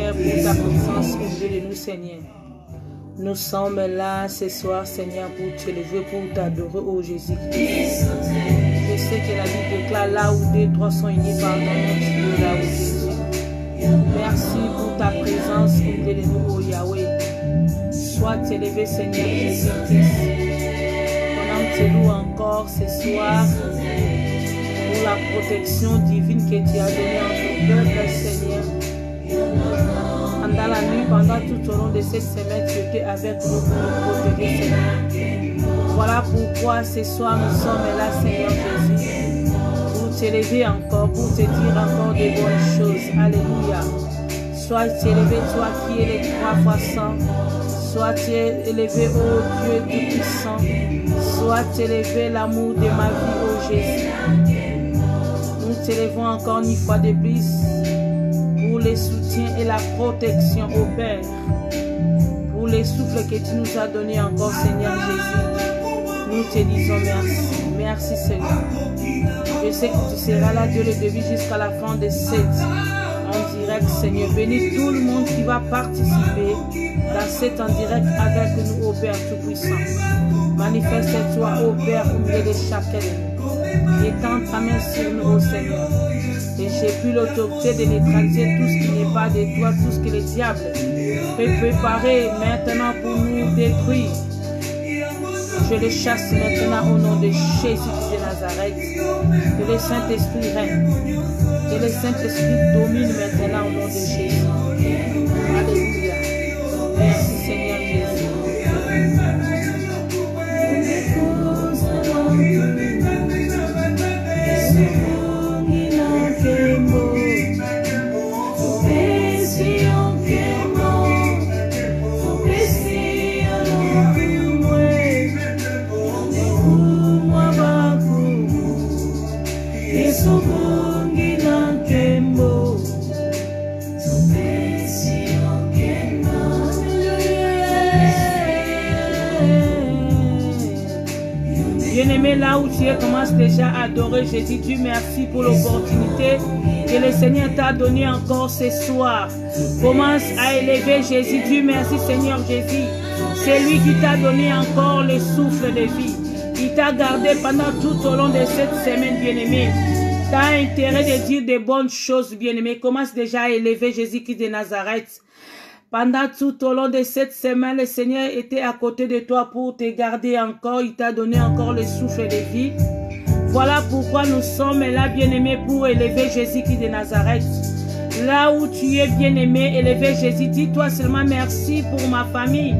Seigneur, pour ta présence au milieu de nous, Seigneur. Nous sommes là ce soir, Seigneur, pour t'élever, pour t'adorer, ô Jésus-Christ. Je sais que la Bible déclare là où 2, 3 sont unis par ton nom, tu es là, ô Jésus. Merci pour ta présence au milieu de nous, ô Yahweh. Sois élevé, Seigneur Jésus-Christ. On te loue encore ce soir pour la protection divine que tu as donnée en ton peuple, Seigneur. Pendant la nuit, pendant tout au long de cette semaine, tu étais avec nous pour nous protéger, Seigneur. Voilà pourquoi ce soir nous sommes là, Seigneur Jésus, pour t'élever encore, pour te dire encore de bonnes choses. Alléluia. Sois élevé, toi qui es les 3 fois saint. Sois élevé, ô Dieu Tout-Puissant. Sois élevé, l'amour de ma vie, ô Jésus. Nous t'élevons encore une fois de plus pour les soutiens et la protection au Père, pour les souffles que tu nous as donnés encore, Seigneur Jésus. Nous te disons merci. Merci, Seigneur. Je sais que tu seras là, Dieu le début, jusqu'à la fin de cette en direct, Seigneur. Bénis tout le monde qui va participer dans cet en direct avec nous, ô Père Tout-Puissant. Manifeste-toi, ô Père, au milieu de chacun de nous. Étends ta main sur nous, ô Seigneur. Et j'ai plus l'autorité de neutraliser tout ce qui n'est pas de toi, tout ce que le diable peut préparer maintenant pour nous détruire. Je le chasse maintenant au nom de Jésus de Nazareth. Que le Saint-Esprit règne. Que le Saint-Esprit domine maintenant au nom de Jésus. Alléluia. Merci Seigneur Jésus. Bien-aimé, là où tu es, commence déjà à adorer Jésus. Dieu merci pour l'opportunité que le Seigneur t'a donné encore ce soir. Commence à élever Jésus. Dieu merci Seigneur Jésus. C'est lui qui t'a donné encore le souffle de vie. Il t'a gardé pendant tout au long de cette semaine, bien-aimé. Tu as intérêt de dire de bonnes choses, bien-aimé. Commence déjà à élever Jésus-Christ de Nazareth. Pendant tout au long de cette semaine, le Seigneur était à côté de toi pour te garder encore. Il t'a donné encore le souffle de vie. Voilà pourquoi nous sommes là, bien-aimés, pour élever Jésus-Christ de Nazareth. Là où tu es, bien-aimé, élever Jésus. Dis-toi seulement merci pour ma famille.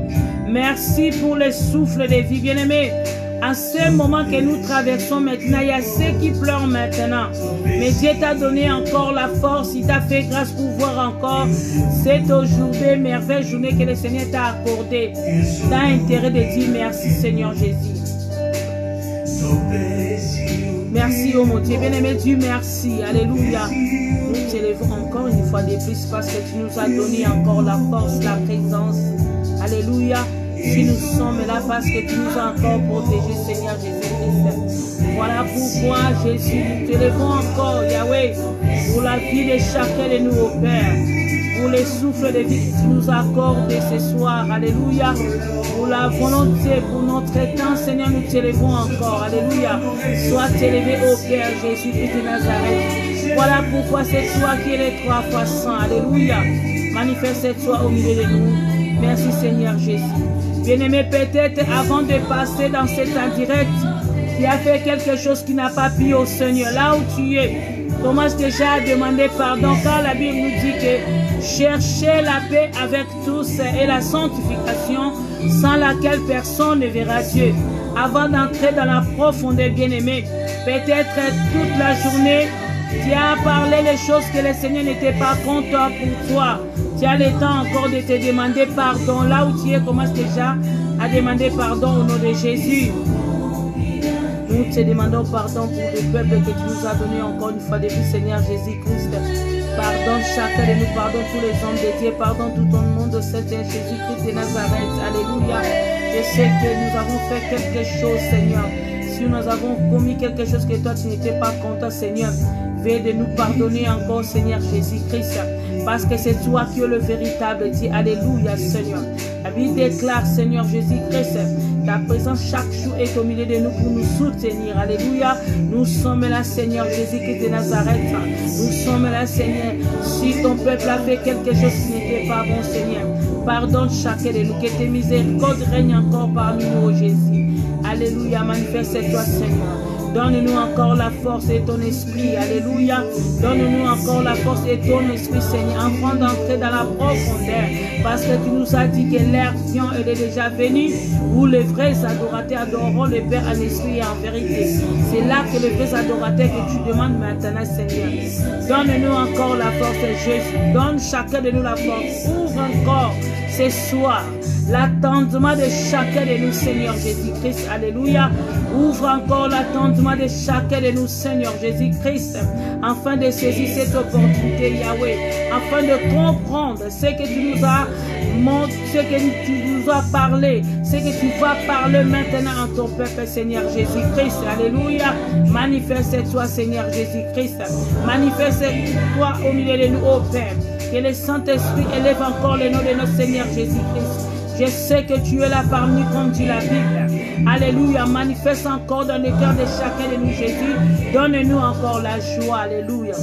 Merci pour le souffle de vie, bien-aimé. En ce moment que nous traversons maintenant, il y a ceux qui pleurent maintenant. Mais Dieu t'a donné encore la force, il t'a fait grâce pour voir encore cette aujourd'hui merveilleuse journée que le Seigneur t'a accordée. Tu as intérêt de dire merci Seigneur Jésus. Merci oh mon Dieu, bien-aimé Dieu, merci. Alléluia. Nous t'élèvons encore une fois de plus parce que tu nous as donné encore la force, la présence. Alléluia. Si nous sommes là parce que tu nous as encore protégés, Seigneur Jésus-Christ. Voilà pourquoi, Jésus, nous t'élèvons encore, Yahweh, pour la vie de chacun de nous, au Père, pour les souffles de vie que tu nous accordes ce soir. Alléluia. Pour la volonté, pour notre temps, Seigneur, nous t'élèvons encore. Alléluia. Sois élevé, au Père Jésus-Christ de Nazareth. Voilà pourquoi c'est toi qui es les 3 fois saint. Alléluia. Manifeste-toi au milieu de nous. Merci, Seigneur Jésus. Bien-aimé, peut-être avant de passer dans cet en direct, tu as fait quelque chose qui n'a pas plu au Seigneur. Là où tu es, commence déjà à demander pardon, car la Bible nous dit que cherchez la paix avec tous et la sanctification sans laquelle personne ne verra Dieu. Avant d'entrer dans la profondeur, bien-aimé, peut-être toute la journée, tu as parlé les choses que le Seigneur n'était pas content pour toi. Tu as le temps encore de te demander pardon. Là où tu es, commence déjà à demander pardon au nom de Jésus. Nous te demandons pardon pour le peuple que tu nous as donné encore une fois depuis Seigneur Jésus-Christ. Pardonne chacun de nous, pardonne tous les hommes de Dieu, pardonne tout ton monde, Seigneur Jésus-Christ de Nazareth. Alléluia. Je sais que nous avons fait quelque chose, Seigneur. Si nous avons commis quelque chose que toi tu n'étais pas content, Seigneur, veuille de nous pardonner encore, Seigneur Jésus-Christ. parce que c'est toi qui es le véritable Dieu. Alléluia, Seigneur. La Bible déclare, Seigneur Jésus-Christ, ta présence chaque jour est au milieu de nous pour nous soutenir. Alléluia. Nous sommes là, Seigneur Jésus-Christ de Nazareth. Nous sommes là, Seigneur. Si ton peuple a fait quelque chose qui n'était pas bon, Seigneur, pardonne chacun de nous. Que tes miséricordes règnent encore parmi nous, oh Jésus. Alléluia. Manifeste-toi, Seigneur. Donne-nous encore la force et ton esprit. Alléluia. Donne-nous encore la force et ton esprit, Seigneur, afin d'entrer dans la profondeur. Parce que tu nous as dit que l'heure vient, elle est déjà venue, où les vrais adorateurs adoreront le Père en esprit et en vérité. C'est là que les vrais adorateurs que tu demandes maintenant, Seigneur. Donne-nous encore la force, Jésus. Donne chacun de nous la force. Ouvre encore ce soir l'attendement de chacun de nous, Seigneur Jésus-Christ. Alléluia. Ouvre encore l'attendement de chacun de nous, Seigneur Jésus-Christ, afin de saisir cette opportunité, Yahweh, afin de comprendre ce que tu nous as montré, ce que tu nous as parlé, ce que tu vas parler maintenant en ton peuple, Seigneur Jésus-Christ. Alléluia. Manifeste-toi, Seigneur Jésus-Christ. Manifeste-toi au milieu de nous, ô Père. Que le Saint-Esprit élève encore le nom de notre Seigneur Jésus-Christ. Je sais que tu es là parmi nous, comme dit la Bible. Alléluia. Manifeste encore dans le cœur de chacun de nous, Jésus. Donne-nous encore la joie. Alléluia.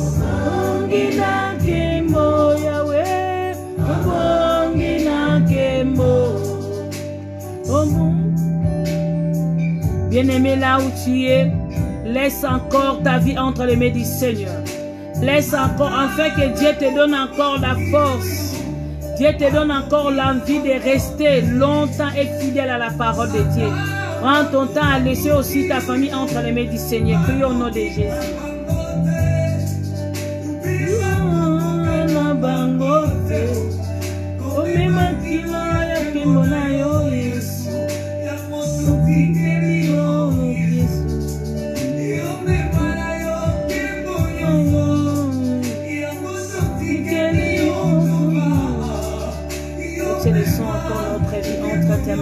Bien-aimé, là où tu es, laisse encore ta vie entre les mains du Seigneur. Laisse encore, afin que Dieu te donne encore la force. Dieu te donne encore l'envie de rester longtemps et fidèle à la parole de Dieu. Prends ton temps à laisser aussi ta famille entre les mains du Seigneur. Prie au nom de Jésus.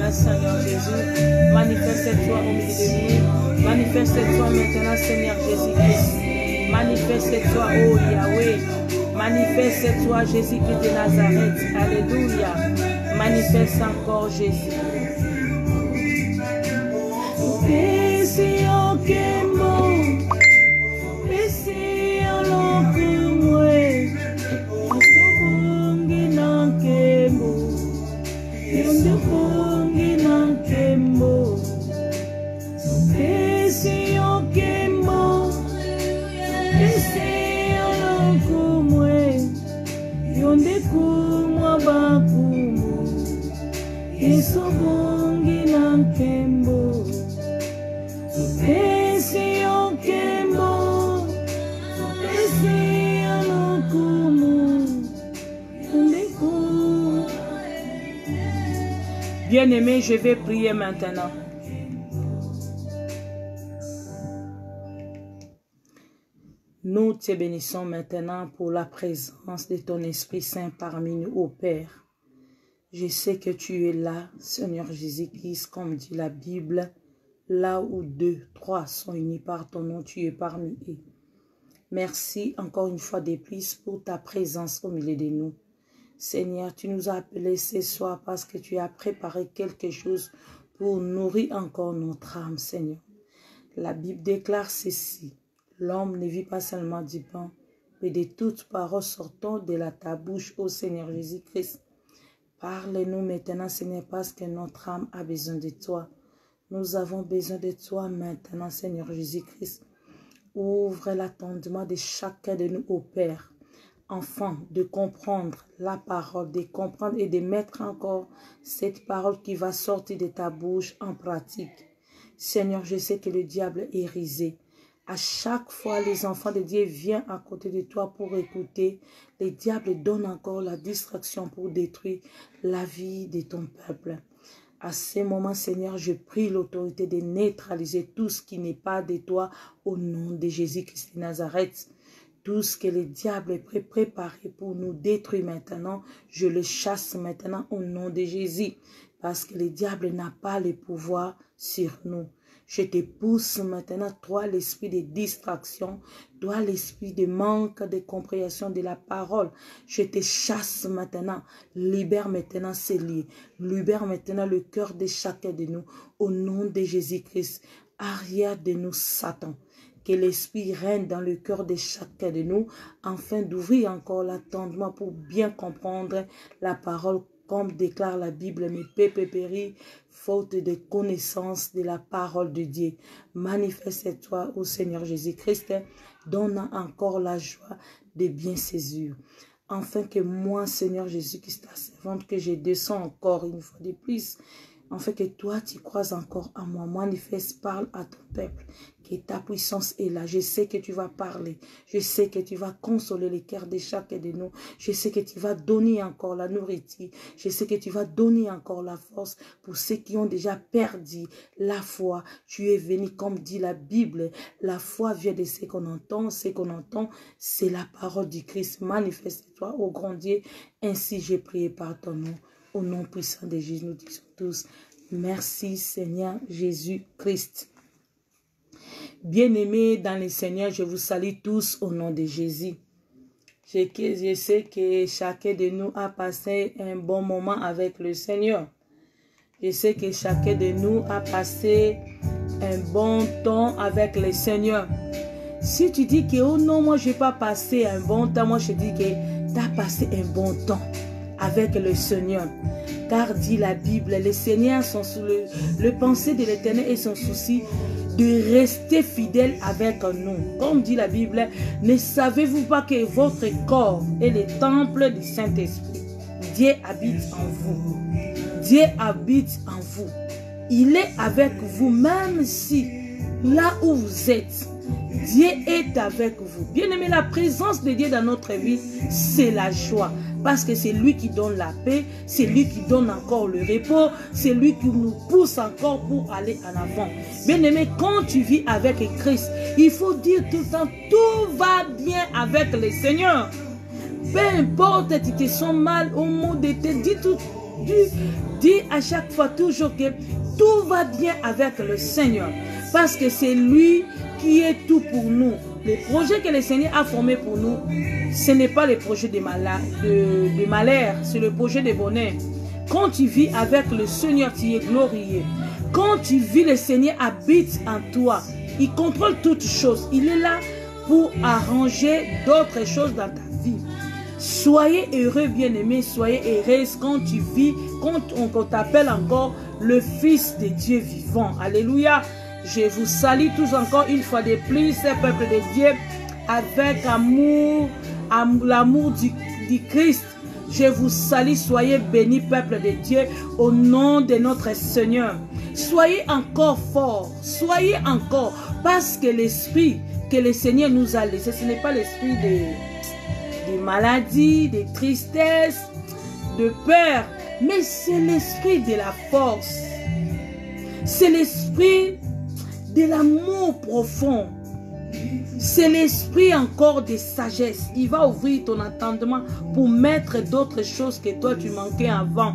Seigneur Jésus, manifeste-toi au milieu de nous, manifeste-toi maintenant, Seigneur Jésus-Christ, manifeste-toi, oh Yahweh, manifeste-toi, Jésus-Christ de Nazareth, alléluia, manifeste encore Jésus. Bien-aimé, je vais prier maintenant. Nous te bénissons maintenant pour la présence de ton Esprit Saint parmi nous, ô Père. Je sais que tu es là, Seigneur Jésus-Christ, comme dit la Bible, là où 2, 3 sont unis par ton nom, tu es parmi eux. Merci encore une fois de plus pour ta présence au milieu de nous. Seigneur, tu nous as appelés ce soir parce que tu as préparé quelque chose pour nourrir encore notre âme, Seigneur. La Bible déclare ceci: l'homme ne vit pas seulement du pain, mais de toutes paroles sortant de ta bouche, ô Seigneur Jésus-Christ. Parle-nous maintenant, Seigneur, parce que notre âme a besoin de toi. Nous avons besoin de toi maintenant, Seigneur Jésus-Christ. Ouvre l'attendement de chacun de nous, ô Père, afin de comprendre la parole, de comprendre et de mettre encore cette parole qui va sortir de ta bouche en pratique. Seigneur, je sais que le diable est risé. À chaque fois, les enfants de Dieu viennent à côté de toi pour écouter. Le diable donne encore la distraction pour détruire la vie de ton peuple. À ce moment, Seigneur, je prie l'autorité de neutraliser tout ce qui n'est pas de toi au nom de Jésus-Christ de Nazareth. Tout ce que le diable est préparé pour nous détruire maintenant, je le chasse maintenant au nom de Jésus. Parce que le diable n'a pas le pouvoir sur nous. Je te pousse maintenant, toi, l'esprit de distraction, toi, l'esprit de manque de compréhension de la parole. Je te chasse maintenant. Libère maintenant ces liens. Libère maintenant le cœur de chacun de nous. Au nom de Jésus-Christ, arrière de nous, Satan. Que l'esprit règne dans le cœur de chacun de nous, afin d'ouvrir encore l'attendement pour bien comprendre la parole, comme déclare la Bible, mais peuple périt, faute de connaissance de la parole de Dieu. Manifeste-toi au Seigneur Jésus-Christ, donne encore la joie de bien saisir. Afin que moi, Seigneur Jésus-Christ, ta servante, que je descends encore une fois de plus, afin que toi, tu crois encore à moi. Manifeste, parle à ton peuple, que ta puissance est là. Je sais que tu vas parler. Je sais que tu vas consoler les cœurs de chacun de nous. Je sais que tu vas donner encore la nourriture. Je sais que tu vas donner encore la force pour ceux qui ont déjà perdu la foi. Tu es venu, comme dit la Bible, la foi vient de ce qu'on entend. Ce qu'on entend, c'est la parole du Christ. Manifeste-toi au grand Dieu. Ainsi, j'ai prié par ton nom. Au nom puissant de Jésus, nous disons tous, merci Seigneur Jésus-Christ. Bien-aimés dans le Seigneur, je vous salue tous au nom de Jésus. Je sais que chacun de nous a passé un bon moment avec le Seigneur. Je sais que chacun de nous a passé un bon temps avec le Seigneur. Si tu dis que oh non, moi je n'ai pas passé un bon temps, moi je dis que tu as passé un bon temps avec le Seigneur. Car dit la Bible, les Seigneurs sont sous le pensée de l'Éternel et son souci de rester fidèle avec nous. Comme dit la Bible, ne savez-vous pas que votre corps est le temple du Saint-Esprit? Dieu habite en vous. Dieu habite en vous. Il est avec vous, même si là où vous êtes, Dieu est avec vous. Bien-aimé, la présence de Dieu dans notre vie, c'est la joie. Parce que c'est lui qui donne la paix, c'est lui qui donne encore le repos, c'est lui qui nous pousse encore pour aller en avant. Bien-aimé, quand tu vis avec Christ, il faut dire tout le temps, tout va bien avec le Seigneur. Peu importe, tu te sens mal au mot de te dis à chaque fois toujours que tout va bien avec le Seigneur. Parce que c'est lui qui est tout pour nous. Les projets que le Seigneur a formés pour nous, ce n'est pas les projets de malheur, c'est le projet de bonheur. Quand tu vis avec le Seigneur, tu es glorieux. Quand tu vis, le Seigneur habite en toi. Il contrôle toutes choses. Il est là pour arranger d'autres choses dans ta vie. Soyez heureux, bien-aimés, soyez heureuse quand tu vis, quand on t'appelle encore le Fils de Dieu vivant. Alléluia. Je vous salue tous encore une fois de plus, peuple de Dieu, avec amour, l'amour du Christ. Je vous salue, soyez bénis, peuple de Dieu, au nom de notre Seigneur. Soyez encore forts, soyez encore, parce que l'esprit que le Seigneur nous a laissé, ce n'est pas l'esprit de maladie, de tristesse, de peur, mais c'est l'esprit de la force. C'est l'esprit de l'amour profond. C'est l'esprit encore de sagesse. Il va ouvrir ton entendement pour mettre d'autres choses que toi tu manquais avant.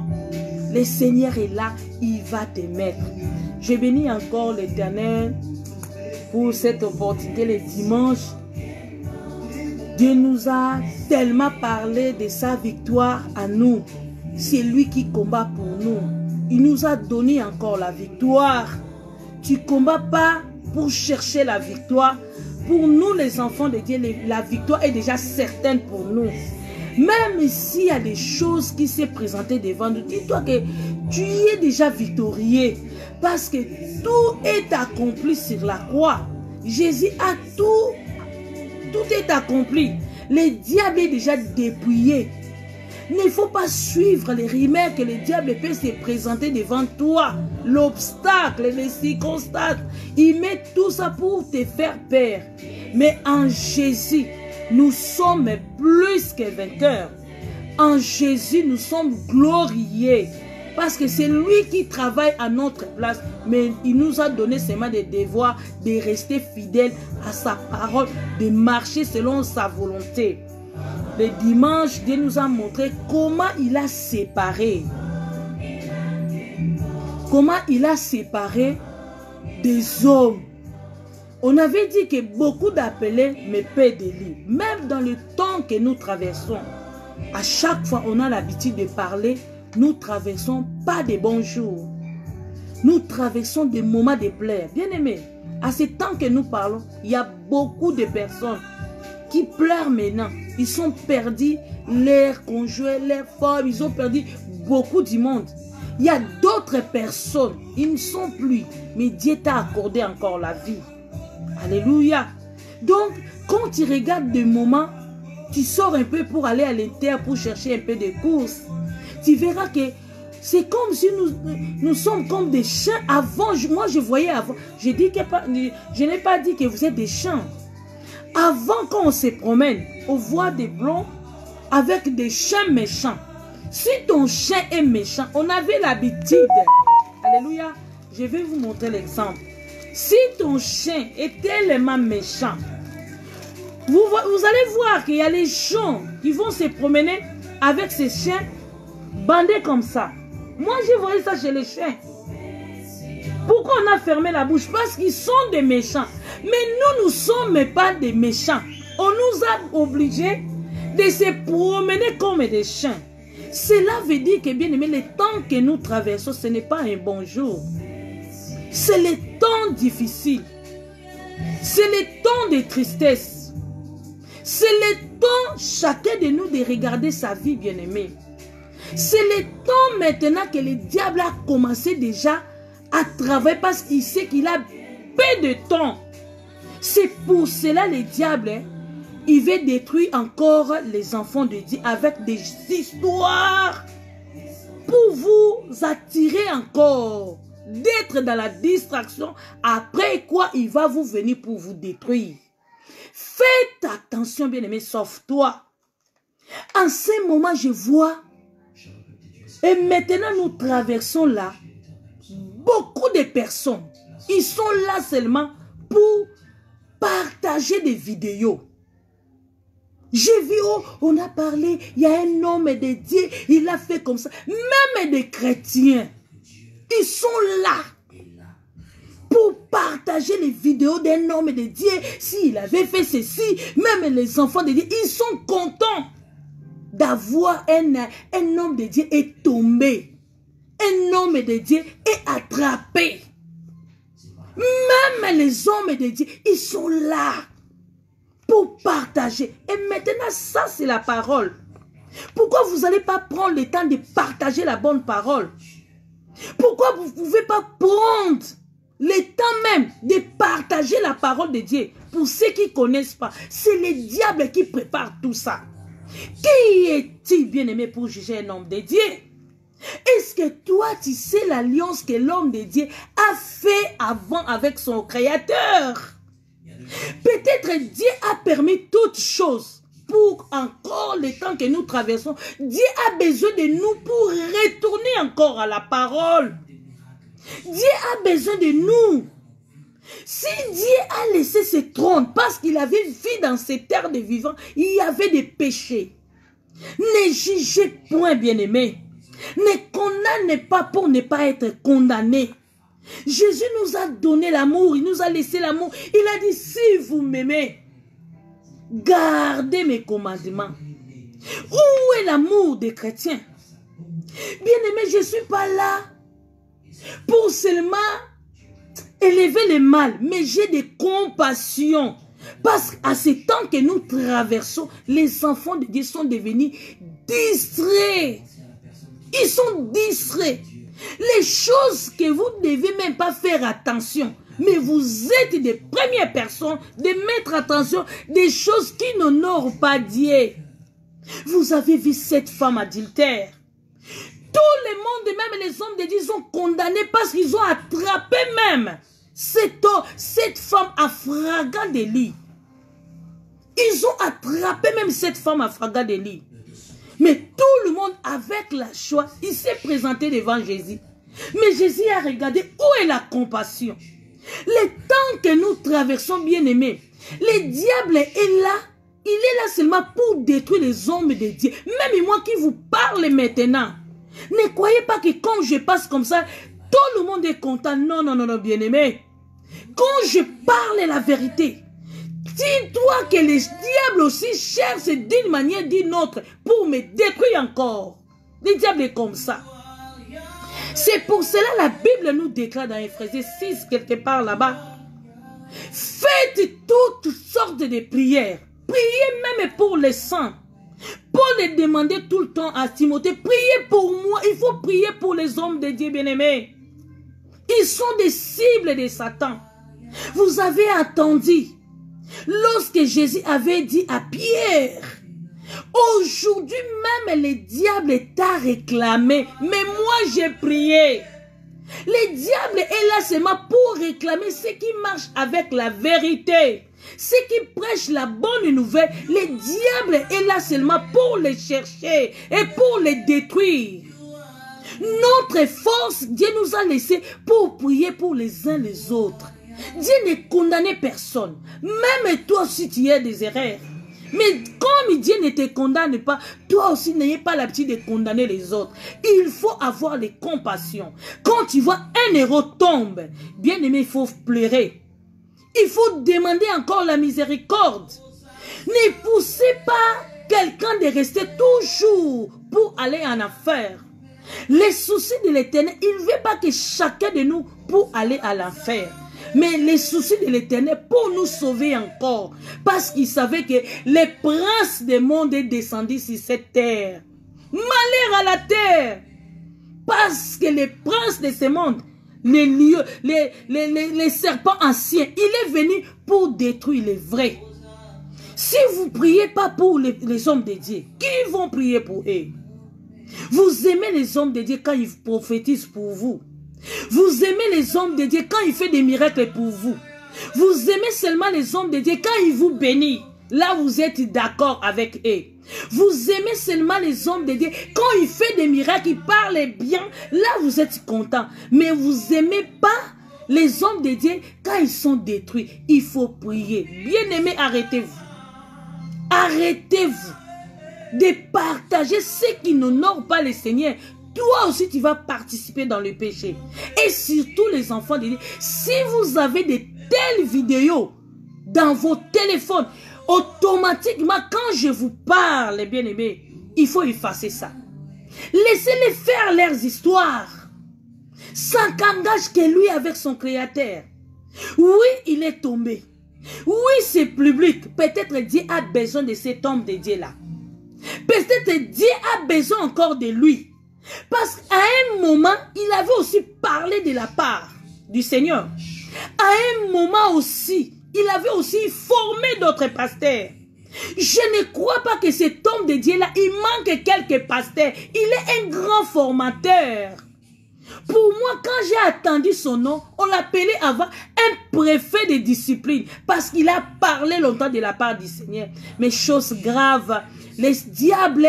Le Seigneur est là, il va te mettre. Je bénis encore l'Éternel pour cette opportunité le dimanche. Dieu nous a tellement parlé de sa victoire à nous. C'est lui qui combat pour nous. Il nous a donné encore la victoire. Tu ne combats pas pour chercher la victoire. Pour nous, les enfants de Dieu, la victoire est déjà certaine pour nous. Même s'il y a des choses qui s'est présentées devant nous, dis-toi que tu y es déjà victorieux. Parce que tout est accompli sur la croix. Jésus a tout est accompli. Le diable est déjà dépouillé. Il ne faut pas suivre les rumeurs que le diable peut se présenter devant toi. L'obstacle, les circonstances. Il met tout ça pour te faire peur. Mais en Jésus, nous sommes plus que vainqueurs. En Jésus, nous sommes glorieux. Parce que c'est lui qui travaille à notre place. Mais il nous a donné seulement des devoirs de rester fidèles à sa parole, de marcher selon sa volonté. Le dimanche, Dieu nous a montré comment il a séparé. Comment il a séparé des hommes. On avait dit que beaucoup d'appelés, mais peu d'élus. Même dans le temps que nous traversons, à chaque fois on a l'habitude de parler, nous traversons pas de bons jours. Nous traversons des moments de pleurs. Bien aimé, à ce temps que nous parlons, il y a beaucoup de personnes qui pleurent maintenant. Ils sont perdus leurs conjoints, leurs femmes, ils ont perdu beaucoup du monde. Il y a d'autres personnes, ils ne sont plus, mais Dieu t'a accordé encore la vie. Alléluia. Donc, quand tu regardes des moments, tu sors un peu pour aller à l'intérieur pour chercher un peu de courses. Tu verras que c'est comme si nous sommes comme des chiens. Avant, moi je voyais avant, je n'ai pas dit que vous êtes des chiens. Avant, quand on se promène, on voit des blancs avec des chiens méchants. Si ton chien est méchant, on avait l'habitude. Alléluia. Je vais vous montrer l'exemple. Si ton chien est tellement méchant, vous allez voir qu'il y a les gens qui vont se promener avec ces chiens bandés comme ça. Moi, j'ai vu ça chez les chiens. Pourquoi on a fermé la bouche? Parce qu'ils sont des méchants. Mais nous, nous ne sommes pas des méchants. On nous a obligés de se promener comme des chiens. Cela veut dire que, bien aimé, le temps que nous traversons, ce n'est pas un bon jour. C'est le temps difficile. C'est le temps de tristesse. C'est le temps, chacun de nous, de regarder sa vie, bien aimé. C'est le temps maintenant que le diable a commencé déjà à travailler parce qu'il sait qu'il a peu de temps. C'est pour cela le diable, il veut détruire encore les enfants de Dieu avec des histoires pour vous attirer encore, d'être dans la distraction, après quoi il va vous venir pour vous détruire. Faites attention, bien-aimé, sauf toi. En ce moment, je vois, et maintenant nous traversons là, beaucoup de personnes, ils sont là seulement pour partager des vidéos. J'ai vu, oh, on a parlé, il y a un homme de Dieu, il a fait comme ça. Même des chrétiens, ils sont là pour partager les vidéos d'un homme de Dieu. S'il avait fait ceci, même les enfants de Dieu, ils sont contents d'avoir un homme de Dieu est tombé. Un homme de Dieu est attrapé. Même les hommes de Dieu, ils sont là pour partager. Et maintenant, ça c'est la parole. Pourquoi vous n'allez pas prendre le temps de partager la bonne parole? Pourquoi vous ne pouvez pas prendre le temps même de partager la parole de Dieu? Pour ceux qui ne connaissent pas, c'est le diable qui prépare tout ça. Qui est-il, bien-aimé, pour juger un homme de Dieu? Est-ce que toi, tu sais l'alliance que l'homme de Dieu a fait avant avec son Créateur? Peut-être Dieu a permis toutes choses pour encore le temps que nous traversons. Dieu a besoin de nous pour retourner encore à la parole. Dieu a besoin de nous. Si Dieu a laissé ce trône parce qu'il avait vu dans cette terre de vivants, il y avait des péchés. Ne jugez point, bien-aimés. Ne condamnez pas pour ne pas être condamné. Jésus nous a donné l'amour, il nous a laissé l'amour. Il a dit, si vous m'aimez, gardez mes commandements. Où est l'amour des chrétiens? Bien-aimé, je ne suis pas là pour seulement élever le mal, mais j'ai des compassions. Parce qu'à ce temps que nous traversons, les enfants de Dieu sont devenus distraits. Ils sont distraits. Les choses que vous ne devez même pas faire attention. Mais vous êtes des premières personnes de mettre attention des choses qui n'honorent pas Dieu. Vous avez vu cette femme adultère. Tout le monde, même les hommes de Dieu, sont condamnés parce qu'ils ont attrapé même cette femme à flagrant délit. Ils ont attrapé même cette femme à flagrant délit. Mais tout le monde, avec la choix, il s'est présenté devant Jésus. Mais Jésus a regardé où est la compassion. Le temps que nous traversons, bien-aimés, le diable est là. Il est là seulement pour détruire les hommes de Dieu. Même moi qui vous parle maintenant. Ne croyez pas que quand je passe comme ça, tout le monde est content. Non, non, non, non, bien-aimés. Quand je parle la vérité, dis-toi que les diables aussi cherchent d'une manière ou d'une autre pour me détruire encore. Le diable est comme ça. C'est pour cela la Bible nous déclare dans Éphésiens 6, quelque part là-bas. Faites toutes sortes de prières. Priez même pour les saints. Paul les demandait tout le temps à Timothée, priez pour moi. Il faut prier pour les hommes de Dieu bien-aimés. Ils sont des cibles de Satan. Vous avez entendu lorsque Jésus avait dit à Pierre, aujourd'hui même le diable t'a réclamé, mais moi j'ai prié. Le diable est là seulement pour réclamer ce qui marche avec la vérité, ce qui prêche la bonne nouvelle. Le diable est là seulement pour les chercher et pour les détruire. Notre force, Dieu nous a laissé pour prier pour les uns les autres. Dieu ne condamne personne. Même toi aussi tu as des erreurs. Mais comme Dieu ne te condamne pas, toi aussi n'ayez pas l'habitude de condamner les autres. Il faut avoir les compassions. Quand tu vois un héros tomber, bien aimé, il faut pleurer. Il faut demander encore la miséricorde. Ne poussez pas quelqu'un de rester toujours pour aller en enfer. Les soucis de l'Éternel, il ne veut pas que chacun de nous pour aller à l'enfer. Mais les soucis de l'Éternel pour nous sauver encore. Parce qu'il savait que les princes du monde est descendu sur cette terre. Malheur à la terre. Parce que les princes de ce monde, les lieux, les serpents anciens, il est venu pour détruire les vrais. Si vous ne priez pas pour les hommes de Dieu, qui vont prier pour eux? Vous aimez les hommes de Dieu quand ils prophétisent pour vous. Vous aimez les hommes de Dieu quand ils font des miracles pour vous. Vous aimez seulement les hommes de Dieu quand ils vous bénissent. Là, vous êtes d'accord avec eux. Vous aimez seulement les hommes de Dieu quand ils font des miracles, ils parlent bien. Là, vous êtes content. Mais vous n'aimez pas les hommes de Dieu quand ils sont détruits. Il faut prier. Bien-aimés, arrêtez-vous. Arrêtez-vous de partager ce qui n'honore pas le Seigneur. Toi aussi, tu vas participer dans le péché. Et surtout les enfants de Dieu, si vous avez de telles vidéos dans vos téléphones, automatiquement, quand je vous parle, bien-aimés, il faut effacer ça. Laissez-les faire leurs histoires. Sans qu'engage que lui avec son Créateur. Oui, il est tombé. Oui, c'est public. Peut-être Dieu a besoin de cet homme de Dieu-là. Peut-être Dieu a besoin encore de lui. Parce qu'à un moment, il avait aussi parlé de la part du Seigneur. À un moment aussi, il avait aussi formé d'autres pasteurs. Je ne crois pas que cet homme de Dieu-là, il manque quelques pasteurs. Il est un grand formateur. Pour moi, quand j'ai attendu son nom, on l'appelait avant un préfet de discipline. Parce qu'il a parlé longtemps de la part du Seigneur. Mais chose grave, les diables...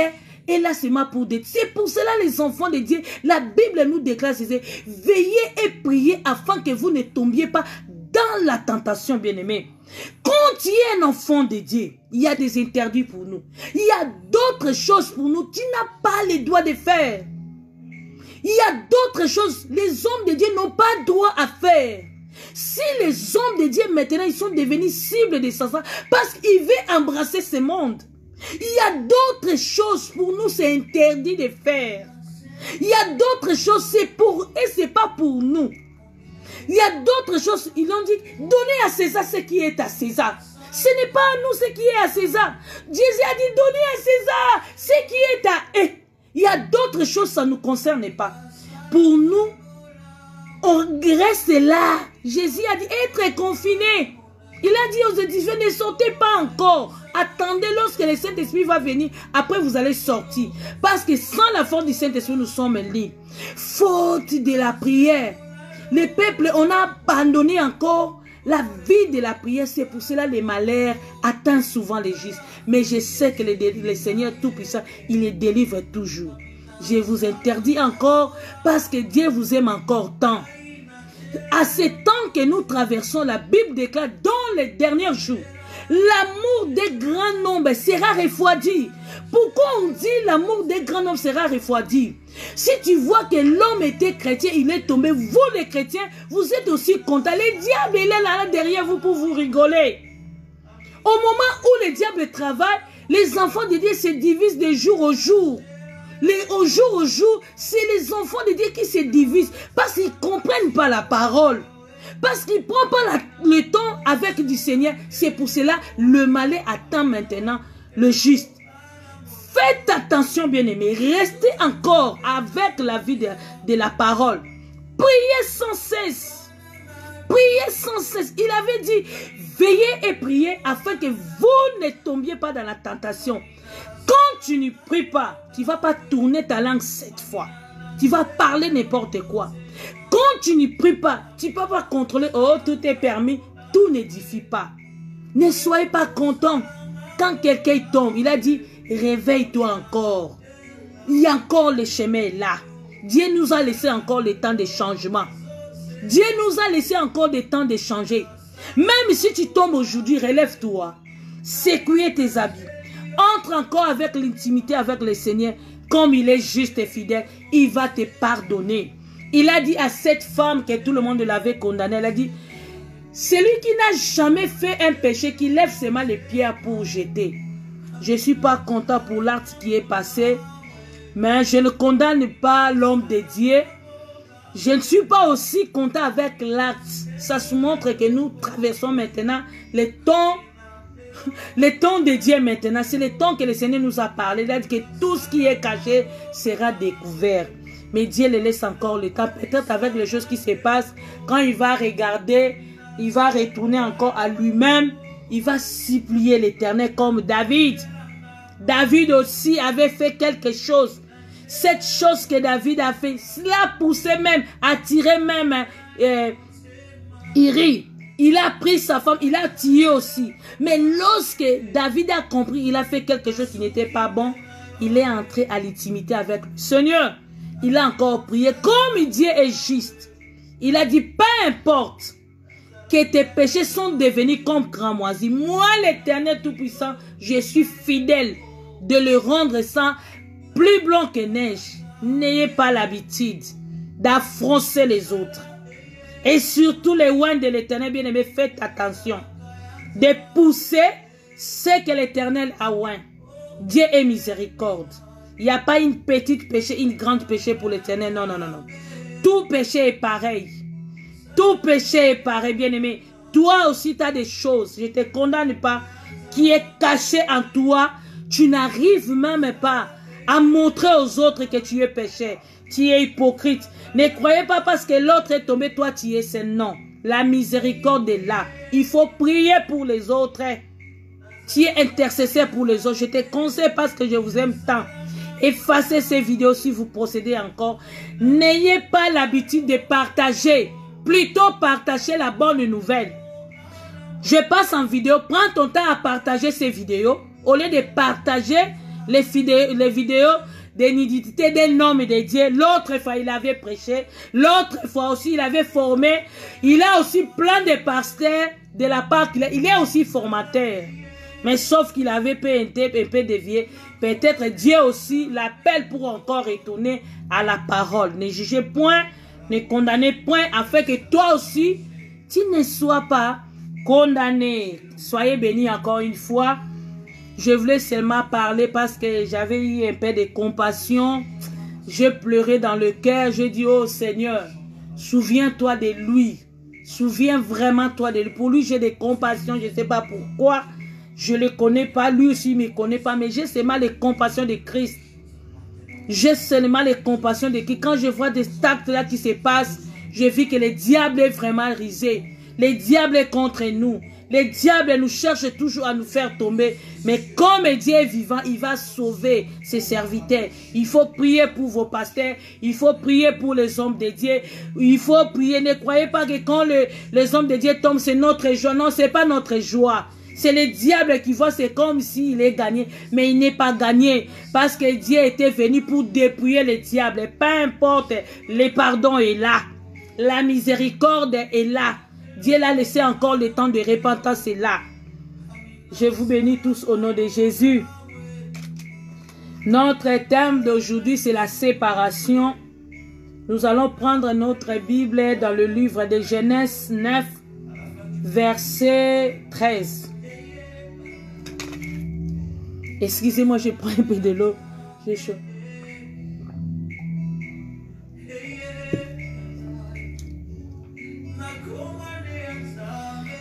Et là, c'est pour détruire. C'est pour cela, les enfants de Dieu, la Bible nous déclare, c'est veillez et priez afin que vous ne tombiez pas dans la tentation, bien-aimés. Quand tu es un enfant de Dieu, il y a des interdits pour nous. Il y a d'autres choses pour nous. Tu n'as pas les droits de faire. Il y a d'autres choses. Les hommes de Dieu n'ont pas droit à faire. Si les hommes de Dieu, maintenant, ils sont devenus cibles de Satan parce qu'ils veulent embrasser ce monde. Il y a d'autres choses pour nous, c'est interdit de faire. Il y a d'autres choses, c'est pour eux, c'est pas pour nous. Il y a d'autres choses, ils ont dit, donnez à César ce qui est à César. Ce n'est pas à nous ce qui est à César. Jésus a dit, donnez à César ce qui est à eux. Il y a d'autres choses, ça ne nous concerne pas. Pour nous, on reste là. Jésus a dit, être confiné. Il a dit aux édifiants, ne sortez pas encore. Attendez lorsque le Saint-Esprit va venir. Après, vous allez sortir. Parce que sans la force du Saint-Esprit, nous sommes libres. Faute de la prière. Les peuples, on a abandonné encore la vie de la prière. C'est pour cela les malheurs atteignent souvent les justes. Mais je sais que le Seigneur Tout-Puissant, il les délivre toujours. Je vous interdis encore parce que Dieu vous aime encore tant. À ce temps que nous traversons, la Bible déclare dans les derniers jours, L'amour des grands nombres sera refroidi. Pourquoi on dit l'amour des grands nombres sera refroidi? Si tu vois que l'homme était chrétien, il est tombé. Vous les chrétiens, vous êtes aussi contents. Le diable, il est là derrière vous pour vous rigoler. Au moment où le diable travaille, les enfants de Dieu se divisent de jour au jour. Au jour, c'est les enfants de Dieu qui se divisent parce qu'ils ne comprennent pas la parole. Parce qu'ils ne prennent pas le temps avec du Seigneur. C'est pour cela le malin attend maintenant le juste. Faites attention, bien-aimés. Restez encore avec la vie de la parole. Priez sans cesse. Priez sans cesse. Il avait dit, veillez et priez afin que vous ne tombiez pas dans la tentation. Quand tu ne pries pas, tu ne vas pas tourner ta langue 7 fois. Tu vas parler n'importe quoi. Quand tu ne pries pas, tu ne peux pas contrôler. Oh, tout est permis. Tout n'édifie pas. Ne soyez pas content. Quand quelqu'un tombe, il a dit, réveille-toi encore. Il y a encore le chemin là. Dieu nous a laissé encore le temps de changement. Dieu nous a laissé encore le temps de changer. Même si tu tombes aujourd'hui, relève-toi. Sécuire tes habits. Entre encore avec l'intimité avec le Seigneur. Comme il est juste et fidèle, il va te pardonner. Il a dit à cette femme que tout le monde l'avait condamnée, il a dit, celui qui n'a jamais fait un péché, qui lève seulement les pierres pour jeter. Je ne suis pas content pour l'acte qui est passé, mais je ne condamne pas l'homme de Dieu. Je ne suis pas aussi content avec l'acte. Ça se montre que nous traversons maintenant les temps de Dieu maintenant. C'est le temps que le Seigneur nous a parlé. Il a dit que tout ce qui est caché sera découvert. Mais Dieu le laisse encore le temps. Peut-être avec les choses qui se passent, quand il va regarder, il va retourner encore à lui-même. Il va supplier l'Éternel comme David. David aussi avait fait quelque chose. Cette chose que David a fait, cela poussait même, attirait même Iri. Il a pris sa femme, il a tué aussi. Mais lorsque David a compris, il a fait quelque chose qui n'était pas bon, il est entré à l'intimité avec le Seigneur. Il a encore prié comme Dieu est juste. Il a dit, peu importe que tes péchés sont devenus comme cramoisis. Moi, l'Éternel Tout-Puissant, je suis fidèle de le rendre sang plus blanc que neige. N'ayez pas l'habitude d'affronter les autres. Et surtout les oins de l'Éternel, bien-aimés, faites attention de pousser ce que l'Éternel a oint. Dieu est miséricorde. Il n'y a pas une petite péché, une grande péché pour l'Éternel. Non, non, non, non. Tout péché est pareil. Tout péché est pareil, bien-aimé. Toi aussi, tu as des choses, je ne te condamne pas, qui est caché en toi. Tu n'arrives même pas à montrer aux autres que tu es péché. Tu es hypocrite. Ne croyez pas parce que l'autre est tombé, toi tu es saint. Non. La miséricorde est là. Il faut prier pour les autres. Tu es intercesseur pour les autres. Je te conseille parce que je vous aime tant. Effacez ces vidéos si vous procédez encore. N'ayez pas l'habitude de partager. Plutôt partagez la bonne nouvelle. Je passe en vidéo. Prends ton temps à partager ces vidéos. Au lieu de partager les vidéos de nudité d'un homme et de Dieu. L'autre fois, il avait prêché. L'autre fois aussi, il avait formé. Il a aussi plein de pasteurs de la part qu'il est. Il est aussi formateur. Mais sauf qu'il avait un peu dévié. Peut-être Dieu aussi l'appelle pour encore retourner à la parole. Ne jugez point, ne condamnez point, afin que toi aussi, tu ne sois pas condamné. Soyez bénis encore une fois. Je voulais seulement parler parce que j'avais eu un peu de compassion. Je pleurais dans le cœur. Je dis, oh Seigneur, souviens-toi de lui. Souviens vraiment toi de lui. Pour lui, j'ai des compassions. Je ne sais pas pourquoi. Je ne le connais pas. Lui aussi, il ne me connaît pas. Mais j'ai seulement les compassions de Christ. J'ai seulement les compassions de Christ. Quand je vois des actes-là qui se passent, je vis que le diable est vraiment risé. Le diable est contre nous. Le diable nous cherche toujours à nous faire tomber. Mais comme Dieu est vivant, il va sauver ses serviteurs. Il faut prier pour vos pasteurs. Il faut prier pour les hommes de Dieu. Il faut prier. Ne croyez pas que quand les hommes de Dieu tombent, c'est notre joie. Non, ce n'est pas notre joie. C'est le diable qui voit, c'est comme s'il est gagné. Mais il n'est pas gagné. Parce que Dieu était venu pour dépouiller le diable. Peu importe, le pardon est là. La miséricorde est là. Dieu l'a laissé encore le temps de repentance, c'est là. Je vous bénis tous au nom de Jésus. Notre thème d'aujourd'hui, c'est la séparation. Nous allons prendre notre Bible dans le livre de Genèse 9, verset 13. Excusez-moi, je prends un peu de l'eau. J'ai chaud.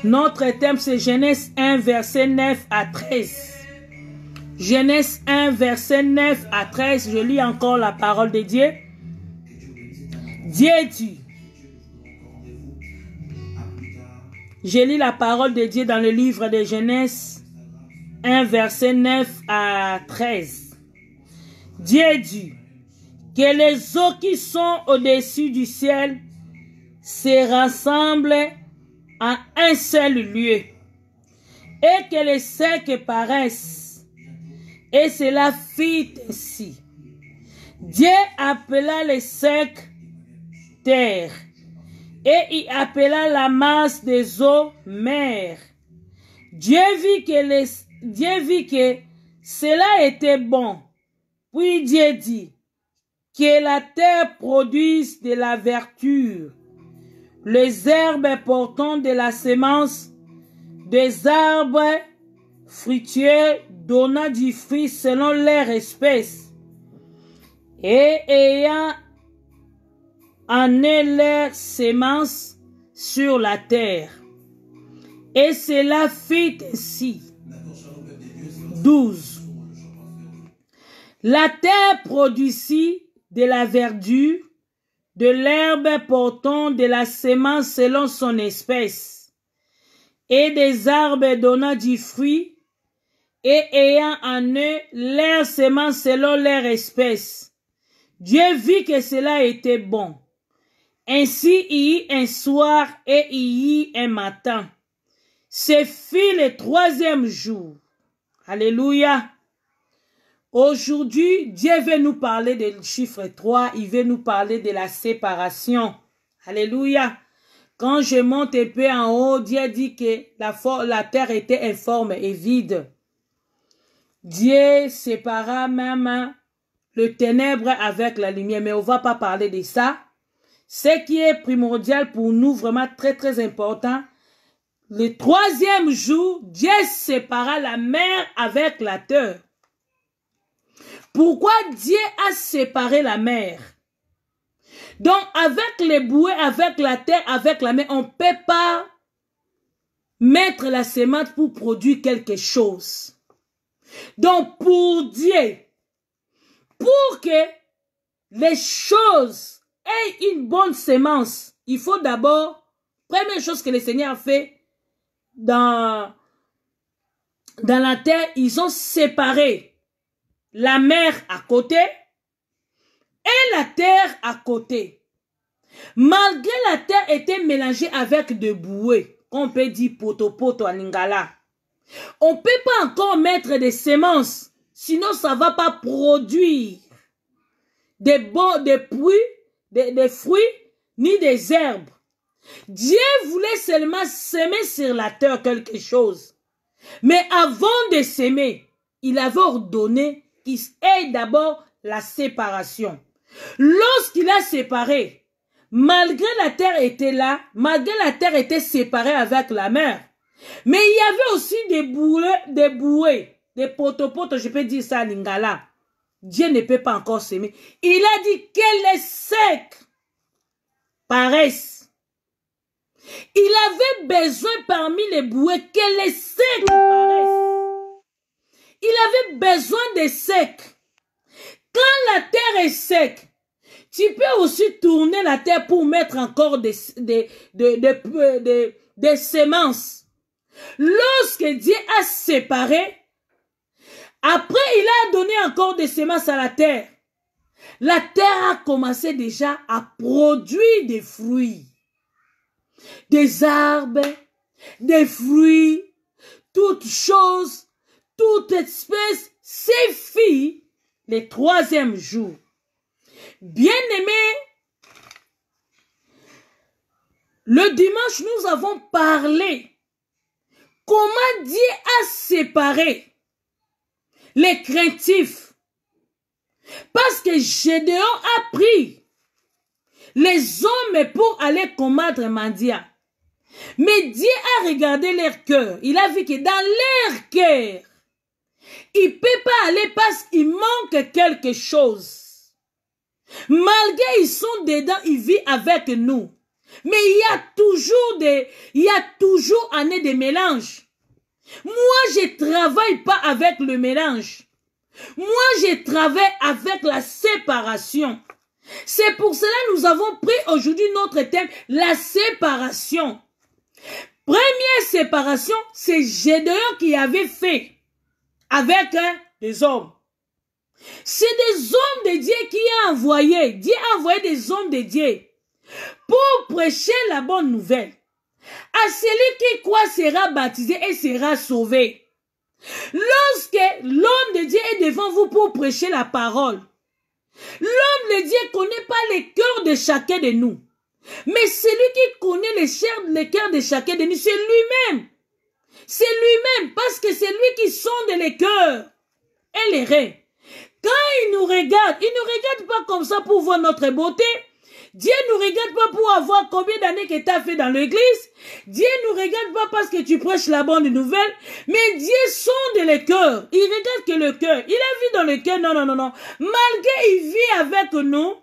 Notre thème, c'est Genèse 1, verset 9 à 13. Genèse 1, verset 9 à 13. Je lis encore la parole de Dieu. Dieu dit. Je lis la parole de Dieu dans le livre de Genèse 1, verset 9 à 13. Dieu dit que les eaux qui sont au-dessus du ciel se rassemblent en un seul lieu, et que les secs paraissent. Et cela fit ainsi. Dieu appela les secs terre, et il appela la masse des eaux mer. Dieu vit que cela était bon. Puis Dieu dit que la terre produise de la verdure, les herbes portant de la semence, des arbres fruitiers donnant du fruit selon leur espèce, et ayant en eux leur semence sur la terre. Et cela fit ainsi. 12. La terre produisit de la verdure, de l'herbe portant de la semence selon son espèce, et des arbres donnant du fruit, et ayant en eux leur semence selon leur espèce. Dieu vit que cela était bon. Ainsi il y eut un soir et il y eut un matin. Ce fut le troisième jour. Alléluia. Aujourd'hui, Dieu veut nous parler du chiffre 3. Il veut nous parler de la séparation. Alléluia. Quand je monte un peu en haut, Dieu dit que la terre était informe et vide. Dieu sépara même le ténèbre avec la lumière. Mais on ne va pas parler de ça. Ce qui est primordial pour nous, vraiment très très important, le troisième jour, Dieu sépara la mer avec la terre. Pourquoi Dieu a séparé la mer? Donc, avec les bouées, avec la terre, avec la mer, on ne peut pas mettre la semence pour produire quelque chose. Donc, pour Dieu, pour que les choses aient une bonne semence, il faut d'abord, première chose que le Seigneur a fait dans la terre, ils ont séparé la mer à côté et la terre à côté. Malgré la terre était mélangée avec de bouées, qu'on peut dire poto en lingala, on ne peut pas encore mettre des semences, sinon ça ne va pas produire des fruits ni des herbes. Dieu voulait seulement semer sur la terre quelque chose. Mais avant de s'aimer, il avait ordonné qu'il ait d'abord la séparation. Lorsqu'il a séparé, malgré la terre était là, malgré la terre était séparée avec la mer, mais il y avait aussi des bouées, des potopoto, je peux dire ça à lingala. Dieu ne peut pas encore s'aimer. Il a dit que les secs paraissent. Il avait besoin parmi les bouées que les secs paraissent. Il avait besoin des secs. Quand la terre est sec, tu peux aussi tourner la terre pour mettre encore des semences. Lorsque Dieu a séparé, après il a donné encore des semences à la terre. La terre a commencé déjà à produire des fruits. Des arbres, des fruits, toutes choses, toute espèce, c'est fit le troisième jour. Bien-aimés, le dimanche, nous avons parlé comment Dieu a séparé les craintifs. Parce que Gédéon a pris les hommes pour aller combattre Mandia. Mais Dieu a regardé leur cœur. Il a vu que dans leur cœur, il ne peut pas aller parce qu'il manque quelque chose. Malgré ils sont dedans, ils vivent avec nous. Mais il y a toujours année de mélange. Moi, je ne travaille pas avec le mélange. Moi, je travaille avec la séparation. C'est pour cela que nous avons pris aujourd'hui notre thème, la séparation. Première séparation, c'est Gédéon qui avait fait avec des hommes. C'est des hommes de Dieu qui a envoyé. Dieu a envoyé des hommes de Dieu pour prêcher la bonne nouvelle. À celui qui croit sera baptisé et sera sauvé. Lorsque l'homme de Dieu est devant vous pour prêcher la parole, l'homme de Dieu ne connaît pas les cœurs de chacun de nous. Mais celui qui connaît les cœurs de chacun de nous, c'est lui-même. C'est lui-même, parce que c'est lui qui sonde les cœurs et les reins. Quand il nous regarde pas comme ça pour voir notre beauté. Dieu ne nous regarde pas pour avoir combien d'années que tu as fait dans l'église. Dieu ne nous regarde pas parce que tu prêches la bonne nouvelle. Mais Dieu sonde les cœurs. Il regarde que le cœur. Il a vu dans le cœur. Non. Malgré il vit avec nous.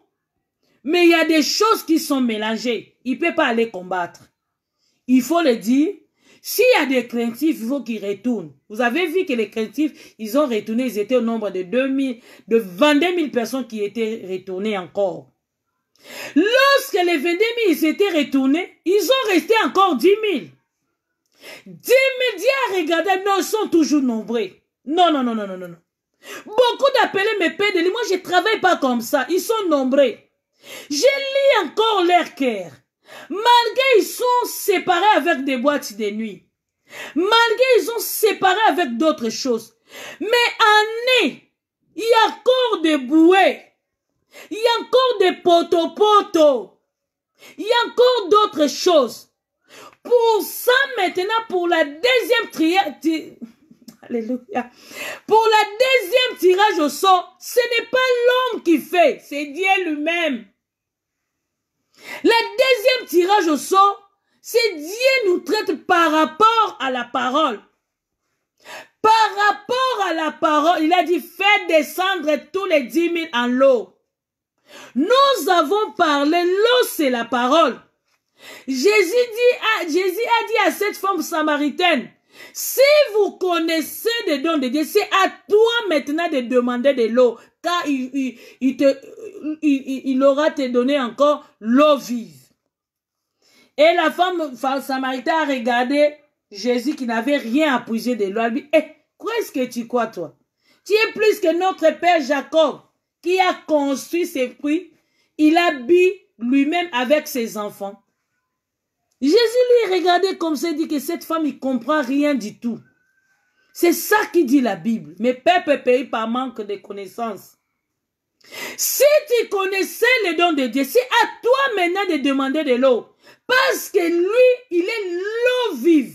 Mais il y a des choses qui sont mélangées. Il ne peut pas aller combattre. Il faut le dire. S'il y a des craintifs, il faut qu'ils retournent. Vous avez vu que les craintifs, ils ont retourné. Ils étaient au nombre de 22 000 personnes qui étaient retournées encore. Lorsque les 22 000 ils étaient retournés, ils ont resté encore 10 000. 10 000, Dieu a regardé, non, ils sont toujours nombreux. Non. Beaucoup d'appelés me paient de lui. Moi, je ne travaille pas comme ça. Ils sont nombreux. Je lis encore leur cœur. Malgré ils sont séparés avec des boîtes de nuit. Malgré ils sont séparés avec d'autres choses. Mais en nez, il y a encore des bouées. Il y a encore des poteaux. Il y a encore d'autres choses. Pour ça, maintenant, pour la deuxième Alléluia. Pour la deuxième tirage au sort, ce n'est pas l'homme qui fait, c'est Dieu lui-même. Le deuxième tirage au sort, c'est Dieu nous traite par rapport à la parole. Par rapport à la parole, il a dit, faites descendre tous les 10 000 en l'eau. Nous avons parlé, l'eau c'est la parole. Jésus a dit à cette femme samaritaine, si vous connaissez les dons de Dieu, c'est à toi maintenant de demander de l'eau, car il aura te donné encore l'eau vive. Et la femme samaritaine a regardé Jésus qui n'avait rien à puiser de l'eau. Elle lui dit, quoi est-ce que tu crois toi? Tu es plus que notre père Jacob, qui a construit ses puits, il habite lui-même avec ses enfants. Jésus lui regardait comme ça, il dit que cette femme, il ne comprend rien du tout. C'est ça qui dit la Bible. Mais peuple périt par manque de connaissances. Si tu connaissais les dons de Dieu, c'est à toi maintenant de demander de l'eau. Parce que lui, il est l'eau vive.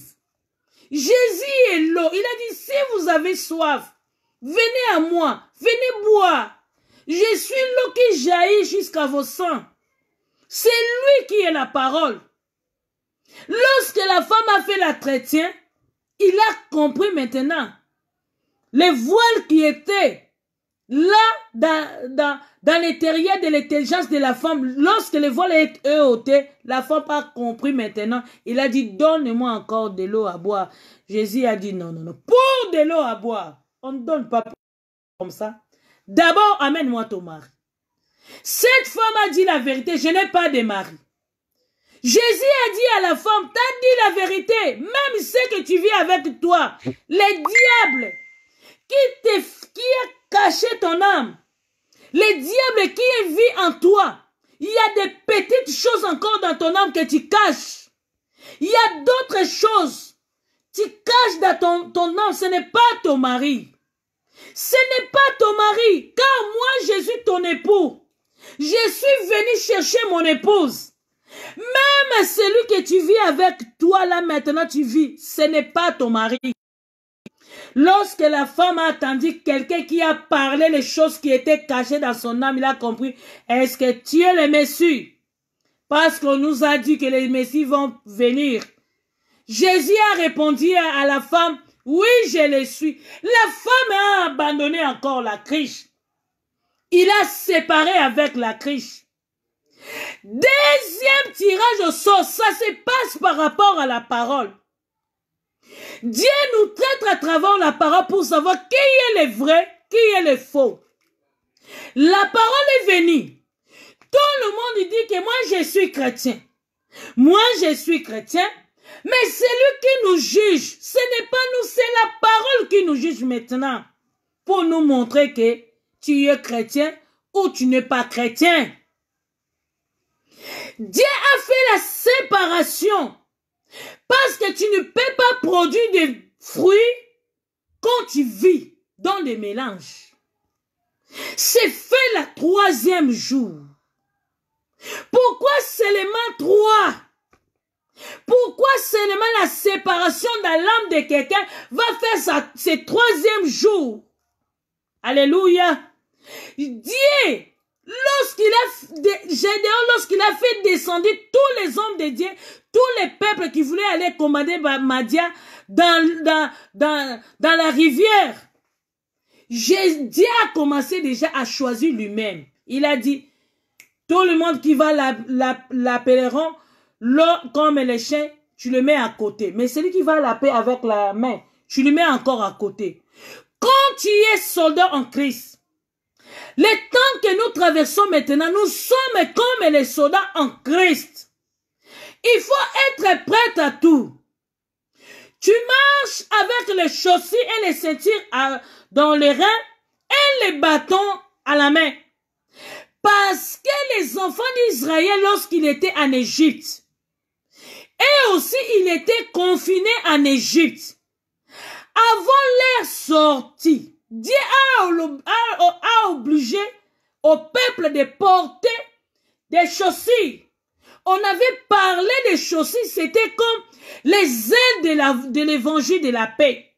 Jésus est l'eau. Il a dit, si vous avez soif, venez à moi, venez boire. Je suis l'eau qui jaillit jusqu'à vos sangs. C'est lui qui est la parole. Lorsque la femme a fait l'entretien, il a compris maintenant les voiles qui étaient là dans l'intérieur de l'intelligence de la femme. Lorsque les voiles étaient ôtés, la femme a compris maintenant. Il a dit, donne-moi encore de l'eau à boire. Jésus a dit, non. Pour de l'eau à boire, on ne donne pas comme ça. D'abord, amène-moi ton mari. Cette femme a dit la vérité, je n'ai pas de mari. Jésus a dit à la femme, t'as dit la vérité, même ce que tu vis avec toi, les diables qui a caché ton âme, les diables qui vivent en toi, il y a des petites choses encore dans ton âme que tu caches. Il y a d'autres choses. Tu caches dans ton âme, ce n'est pas ton mari. Ce n'est pas ton mari, car moi je suis ton époux. Je suis venu chercher mon épouse. Même Même celui que tu vis avec toi là maintenant, tu vis, ce n'est pas ton mari. Lorsque la femme a entendu quelqu'un qui a parlé les choses qui étaient cachées dans son âme, il a compris, est-ce que tu es le Messie? Parce qu'on nous a dit que les Messies vont venir. Jésus a répondu à la femme, oui, je le suis. La femme a abandonné encore la criche. Il a séparé avec la criche. Deuxième tirage au sort, ça se passe par rapport à la parole. Dieu nous traite à travers la parole pour savoir qui est le vrai, qui est le faux. La parole est venue. Tout le monde dit que moi je suis chrétien. Moi je suis chrétien. Mais celui qui nous juge, ce n'est pas nous, c'est la parole qui nous juge maintenant. Pour nous montrer que tu es chrétien ou tu n'es pas chrétien. Dieu a fait la séparation. Parce que tu ne peux pas produire des fruits quand tu vis dans des mélanges. C'est fait le 3e jour. Pourquoi seulement 3? Pourquoi seulement la séparation de l'âme de quelqu'un va faire ce 3e jour? Alléluia. Dieu, lorsqu'il a fait descendre tous les hommes de Dieu, tous les peuples qui voulaient aller commander Madia dans la rivière, Dieu a commencé déjà à choisir lui-même. Il a dit, tout le monde qui va l'appelleront, comme les chiens, tu le mets à côté. Mais celui qui va l'appeler avec la main, tu le mets encore à côté. Quand tu es soldat en Christ, le temps que nous traversons maintenant, nous sommes comme les soldats en Christ. Il faut être prêt à tout. Tu marches avec les chaussures et les ceintures dans les reins et les bâtons à la main. Parce que les enfants d'Israël, lorsqu'ils étaient en Égypte, et aussi ils étaient confinés en Égypte, avant leur sortie, Dieu a obligé au peuple de porter des chaussures. On avait parlé des chaussures, c'était comme les ailes de l'évangile de la paix.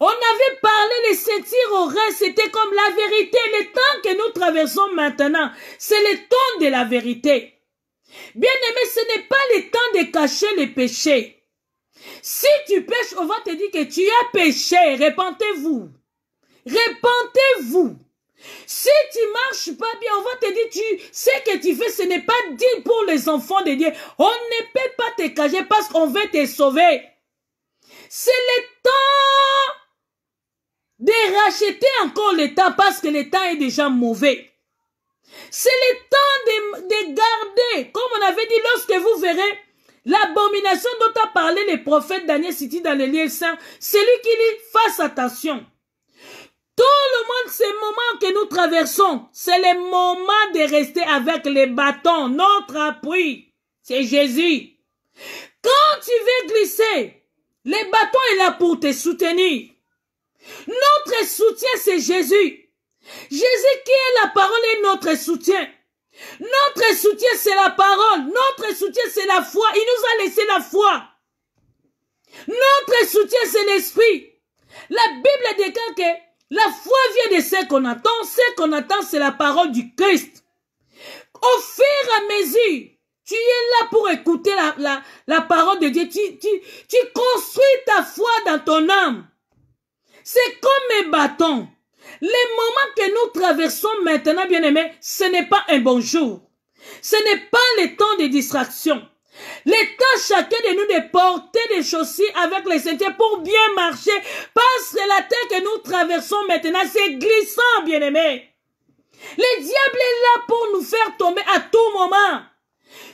On avait parlé des ceintures au rein, c'était comme la vérité. Le temps que nous traversons maintenant, c'est le temps de la vérité. Bien aimé, ce n'est pas le temps de cacher les péchés. Si tu pêches, on va te dire que tu as péché. Repentez-vous. Repentez-vous. Si tu marches pas bien, on va te dire, ce que tu fais, ce n'est pas dit pour les enfants de Dieu. On ne peut pas te cacher parce qu'on veut te sauver. C'est le temps de racheter encore le temps parce que le temps est déjà mauvais. C'est le temps de garder, comme on avait dit, lorsque vous verrez l'abomination dont a parlé le prophète Daniel cité dans les lieux saints, celui qui dit, fasse attention. Tout le monde, ces moments que nous traversons, c'est le moment de rester avec les bâtons. Notre appui, c'est Jésus. Quand tu veux glisser, les bâtons est là pour te soutenir. Notre soutien, c'est Jésus. Jésus qui est la parole est notre soutien. Notre soutien, c'est la parole. Notre soutien, c'est la foi. Il nous a laissé la foi. Notre soutien, c'est l'esprit. La Bible déclare que la foi vient de ce qu'on attend. Ce qu'on attend, c'est la parole du Christ. Au fur et à mesure, tu es là pour écouter la parole de Dieu. Tu construis ta foi dans ton âme. C'est comme un bâton. Les moments que nous traversons maintenant, bien aimés, ce n'est pas un bonjour. Ce n'est pas le temps de distraction. Le temps chacun de nous de porter des chaussures avec les ceintures pour bien marcher. Parce que la terre que nous traversons maintenant, c'est glissant, bien aimés. Le diable est là pour nous faire tomber à tout moment.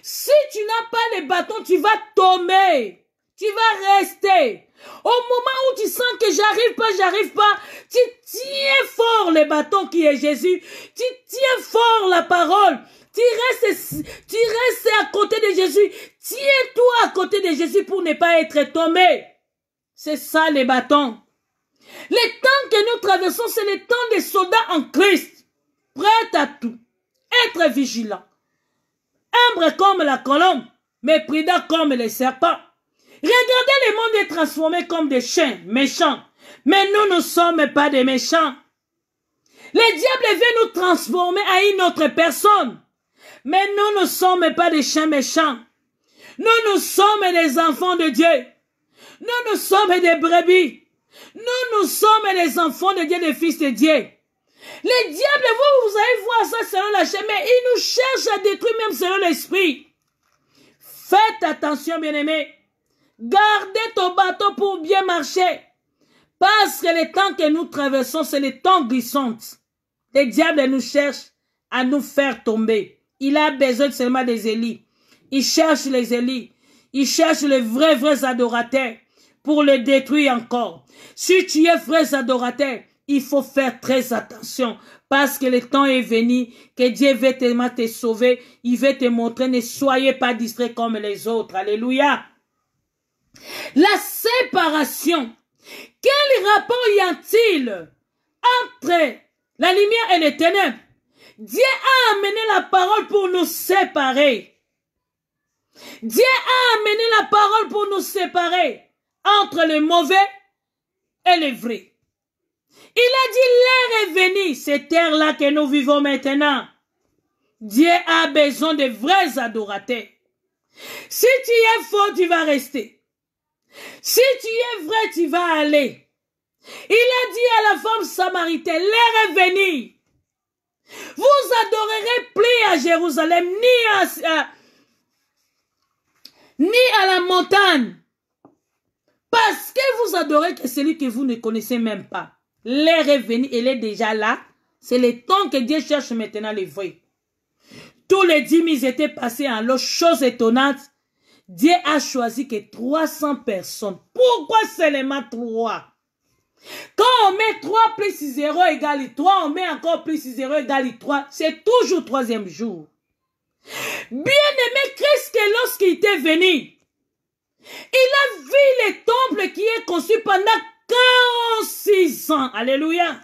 Si tu n'as pas les bâtons, tu vas tomber. Tu vas rester. Au moment où tu sens que j'arrive pas, tu tiens fort le bâton qui est Jésus. Tu tiens fort la parole. Tu restes à côté de Jésus. Tiens-toi à côté de Jésus pour ne pas être tombé. C'est ça les bâtons. Le temps que nous traversons, c'est le temps des soldats en Christ. Prêts à tout. Être vigilants. Humble comme la colombe. mais prudents comme les serpents. Regardez le monde est transformé comme des chiens méchants. Mais nous ne sommes pas des méchants. Le diable veut nous transformer à une autre personne. Mais nous ne sommes pas des chiens méchants. Nous sommes des enfants de Dieu. Nous sommes des brebis. Nous sommes les enfants de Dieu, des fils de Dieu. Le diable, vous allez voir ça selon la chair, mais il nous cherche à détruire même selon l'esprit. Faites attention, bien-aimés. Gardez ton bateau pour bien marcher. Parce que les temps que nous traversons, c'est les temps glissants. Le diable nous cherche à nous faire tomber. Il a besoin seulement des Élis. Il cherche les Élis. Il cherche les vrais adorateurs pour les détruire encore. Si tu es vrai adorateur, il faut faire très attention. Parce que le temps est venu, que Dieu veut tellement te sauver. Il veut te montrer, ne soyez pas distraits comme les autres. Alléluia. La séparation. Quel rapport y a-t-il entre la lumière et les ténèbres? Dieu a amené la parole pour nous séparer. Dieu a amené la parole pour nous séparer entre le mauvais et le vrai. Il a dit, l'heure est venue, cette terre-là que nous vivons maintenant. Dieu a besoin de vrais adorateurs. Si tu es faux, tu vas rester. Si tu es vrai, tu vas aller. Il a dit à la femme samaritaine, l'heure est venue. Vous adorerez plus à Jérusalem, ni à la montagne. Parce que vous adorez que celui que vous ne connaissez même pas. L'heure est venue, elle est déjà là. C'est le temps que Dieu cherche maintenant les vrais. Tous les 10 000 étaient passés en l'eau, chose étonnante. Dieu a choisi que 300 personnes. Pourquoi seulement 3? Quand on met 3 plus 0 égale 3, on met encore plus 0 égale 3. C'est toujours 3e jour. Bien-aimé Christ, lorsqu'il était venu, il a vu le temple qui est construit pendant 46 ans. Alléluia.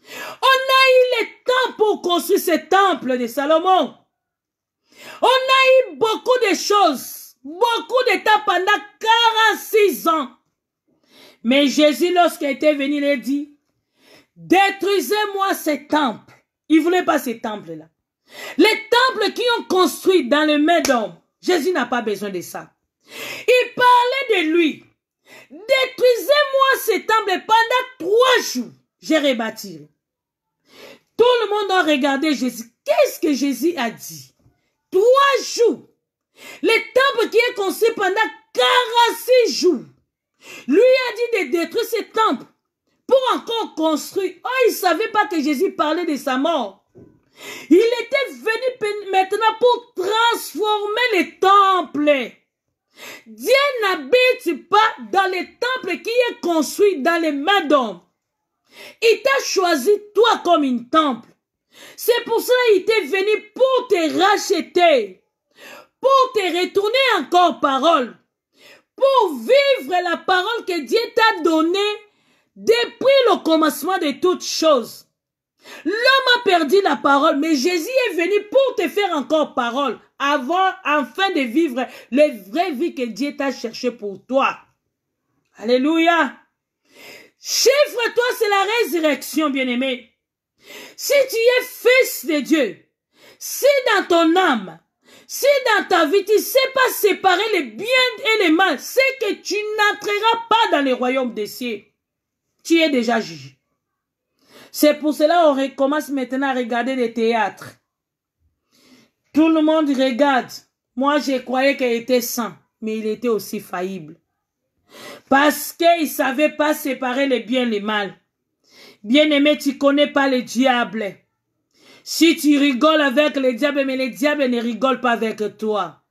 On a eu le temps pour construire ce temple de Salomon. On a eu beaucoup de choses, beaucoup de temps pendant 46 ans. Mais Jésus, lorsqu'il était venu, il a dit, détruisez-moi ce temple. Il ne voulait pas ce temple-là. Les temples qui ont construit dans le main d'homme, Jésus n'a pas besoin de ça. Il parlait de lui. Détruisez-moi ce temple pendant 3 jours. Je rebâtirai. Tout le monde a regardé Jésus. Qu'est-ce que Jésus a dit? 3 jours. Le temple qui est construit pendant 46 jours. Lui a dit de détruire ce temple pour encore construire. Oh, il ne savait pas que Jésus parlait de sa mort. Il était venu maintenant pour transformer le temple. Dieu n'habite pas dans le temple qui est construit dans les mains d'hommes. Il t'a choisi toi comme une temple. C'est pour cela qu'il est venu pour te racheter, pour te retourner encore parole, pour vivre la parole que Dieu t'a donnée depuis le commencement de toutes choses. L'homme a perdu la parole, mais Jésus est venu pour te faire encore parole, afin de vivre les vraies vies que Dieu t'a cherché pour toi. Alléluia. Chiffre-toi, c'est la résurrection, bien-aimé. Si tu es fils de Dieu, si dans ton âme, si dans ta vie, tu ne sais pas séparer les biens et les mal, c'est que tu n'entreras pas dans le royaume des cieux. Tu es déjà jugé. C'est pour cela qu'on recommence maintenant à regarder les théâtres. Tout le monde regarde. Moi, je croyais qu'il était saint, mais il était aussi faillible. Parce qu'il ne savait pas séparer les biens et les mal. Bien-aimé, tu ne connais pas le diable. Si tu rigoles avec le diable, mais le diable ne rigole pas avec toi.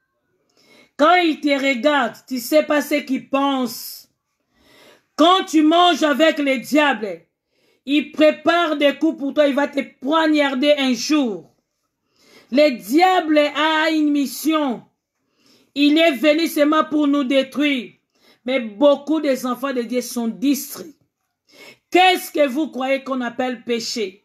Quand il te regarde, tu ne sais pas ce qu'il pense. Quand tu manges avec le diable, il prépare des coups pour toi, il va te poignarder un jour. Le diable a une mission. Il est venu seulement pour nous détruire. Mais beaucoup des enfants de Dieu sont distraits. Qu'est-ce que vous croyez qu'on appelle péché?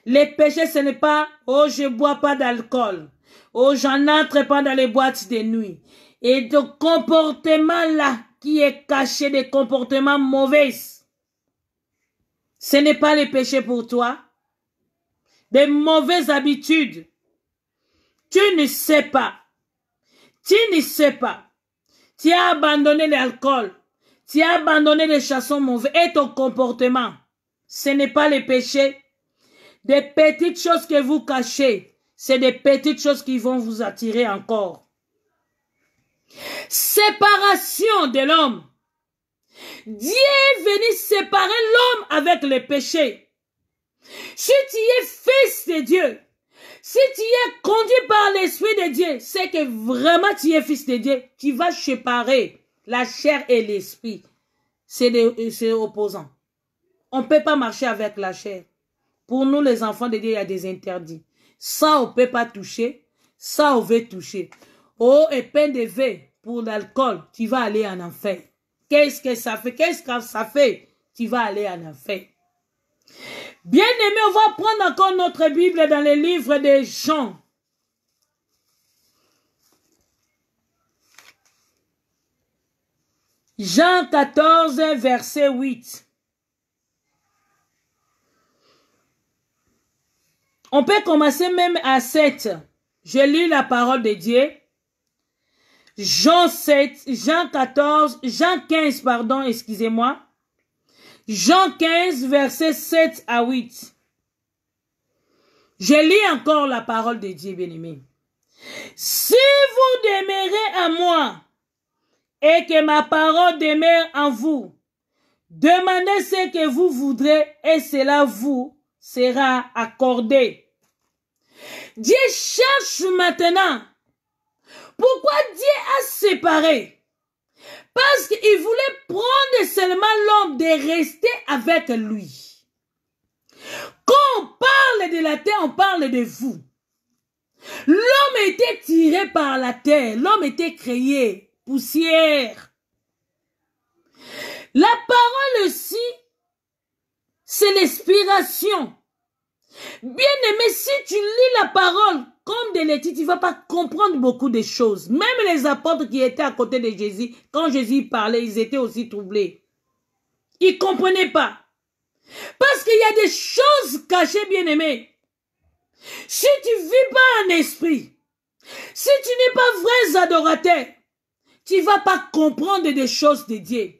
Le péché, ce n'est pas « oh, je ne bois pas d'alcool ». Oh, je n'entre pas dans les boîtes de nuit. Et de comportement là, qui est caché, des comportements mauvais, ce n'est pas le péché pour toi. Des mauvaises habitudes. Tu ne sais pas. Tu ne sais pas. Tu as abandonné l'alcool. Tu as abandonné les chansons mauvaises et ton comportement. Ce n'est pas le péché. Des petites choses que vous cachez, c'est des petites choses qui vont vous attirer encore. Séparation de l'homme. Dieu est venu séparer l'homme avec le péché. Si tu es fils de Dieu, si tu es conduit par l'Esprit de Dieu, c'est que vraiment tu es fils de Dieu. Tu vas séparer la chair et l'esprit. C'est opposant. On ne peut pas marcher avec la chair. Pour nous, les enfants de Dieu, il y a des interdits. Ça, on ne peut pas toucher. Ça, on veut toucher. Oh, et peine de vin pour l'alcool, tu vas aller en enfer. Qu'est-ce que ça fait? Qu'est-ce que ça fait? Tu vas aller en enfer. Bien aimé, on va prendre encore notre Bible dans le livre de Jean. Jean 14, verset 8. On peut commencer même à 7. Je lis la parole de Dieu. Jean 15, pardon, excusez-moi. Jean 15, verset 7 à 8. Je lis encore la parole de Dieu, bien-aimé. Si vous demeurez en moi et que ma parole demeure en vous, demandez ce que vous voudrez et cela vous sera accordé. Dieu cherche maintenant. Pourquoi Dieu a séparé? Parce qu'il voulait prendre seulement l'homme de rester avec lui. Quand on parle de la terre, on parle de vous. L'homme était tiré par la terre. L'homme était créé poussière. La parole aussi, c'est l'inspiration. Bien-aimé, si tu lis la parole comme de l'étude, tu ne vas pas comprendre beaucoup de choses. Même les apôtres qui étaient à côté de Jésus, quand Jésus parlait, ils étaient aussi troublés. Ils ne comprenaient pas. Parce qu'il y a des choses cachées, bien-aimé. Si tu ne vis pas en esprit, si tu n'es pas vrai adorateur, tu ne vas pas comprendre des choses de Dieu.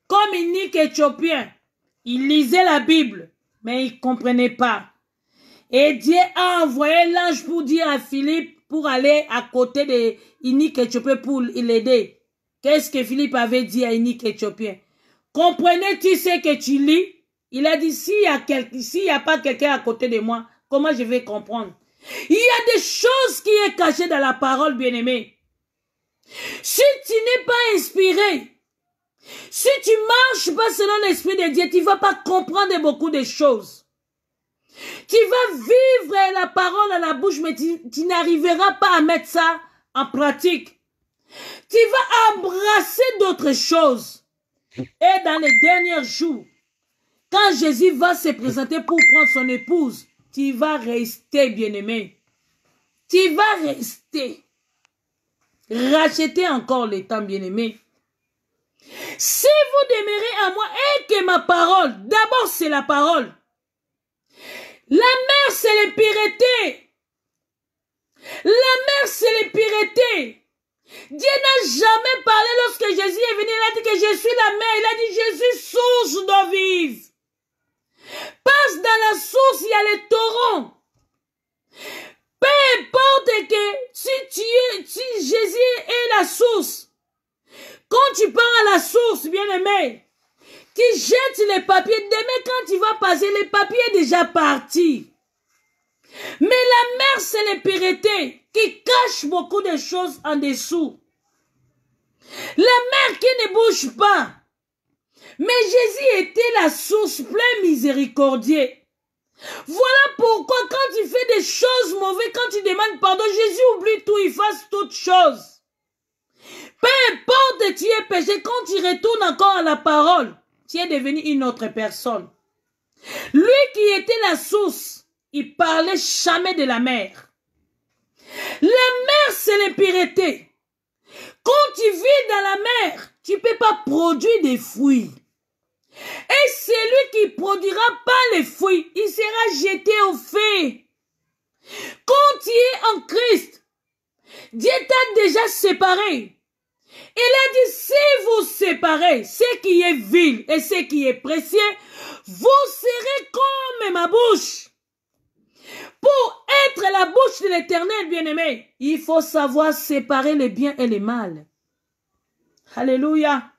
Comme Inique Éthiopien, il lisait la Bible, mais il ne comprenait pas. Et Dieu a envoyé l'ange pour dire à Philippe pour aller à côté de Inique Éthiopien pour l'aider. Qu'est-ce que Philippe avait dit à Inique Éthiopien? Comprenez-tu ce que tu lis? Il a dit, s'il n'y a pas quelqu'un à côté de moi, comment je vais comprendre? Il y a des choses qui sont cachées dans la parole, bien-aimé. Si tu n'es pas inspiré, si tu ne marches pas selon l'Esprit de Dieu, tu ne vas pas comprendre beaucoup de choses. Tu vas vivre la parole à la bouche, mais tu n'arriveras pas à mettre ça en pratique. Tu vas embrasser d'autres choses. Et dans les derniers jours, quand Jésus va se présenter pour prendre son épouse, tu vas rester, bien-aimé. Tu vas rester. Racheter encore le temps, bien-aimé. Si vous demeurez à moi et que ma parole, d'abord c'est la parole. La mer, c'est l'impureté. La mer, c'est l'impureté. Dieu n'a jamais parlé lorsque Jésus est venu. Il a dit que je suis la mer. Il a dit je suis source d'eau vive. Passe dans la source, il y a les torrents. Peu importe que si Jésus est la source, quand tu pars à la source, bien-aimé, tu jettes les papiers. Demain, quand tu vas passer, les papiers sont déjà partis. Mais la mer, c'est l'impureté qui cache beaucoup de choses en dessous. La mer qui ne bouge pas. Mais Jésus était la source pleine miséricordieux. Voilà pourquoi quand tu fais des choses mauvaises, quand tu demandes pardon, Jésus oublie tout, il fasse toutes choses. Peu importe tu es péché, quand tu retournes encore à la parole, tu es devenu une autre personne. Lui qui était la source, il parlait jamais de la mer. La mer, c'est l'impureté. Quand tu vis dans la mer, tu ne peux pas produire des fruits. Et celui qui ne produira pas les fruits, il sera jeté au feu. Quand tu es en Christ, Dieu t'a déjà séparé. Il a dit, si vous séparez ce qui est vil et ce qui est précieux, vous serez comme ma bouche. Pour être la bouche de l'Éternel, bien-aimé, il faut savoir séparer les biens et les mal. Alléluia.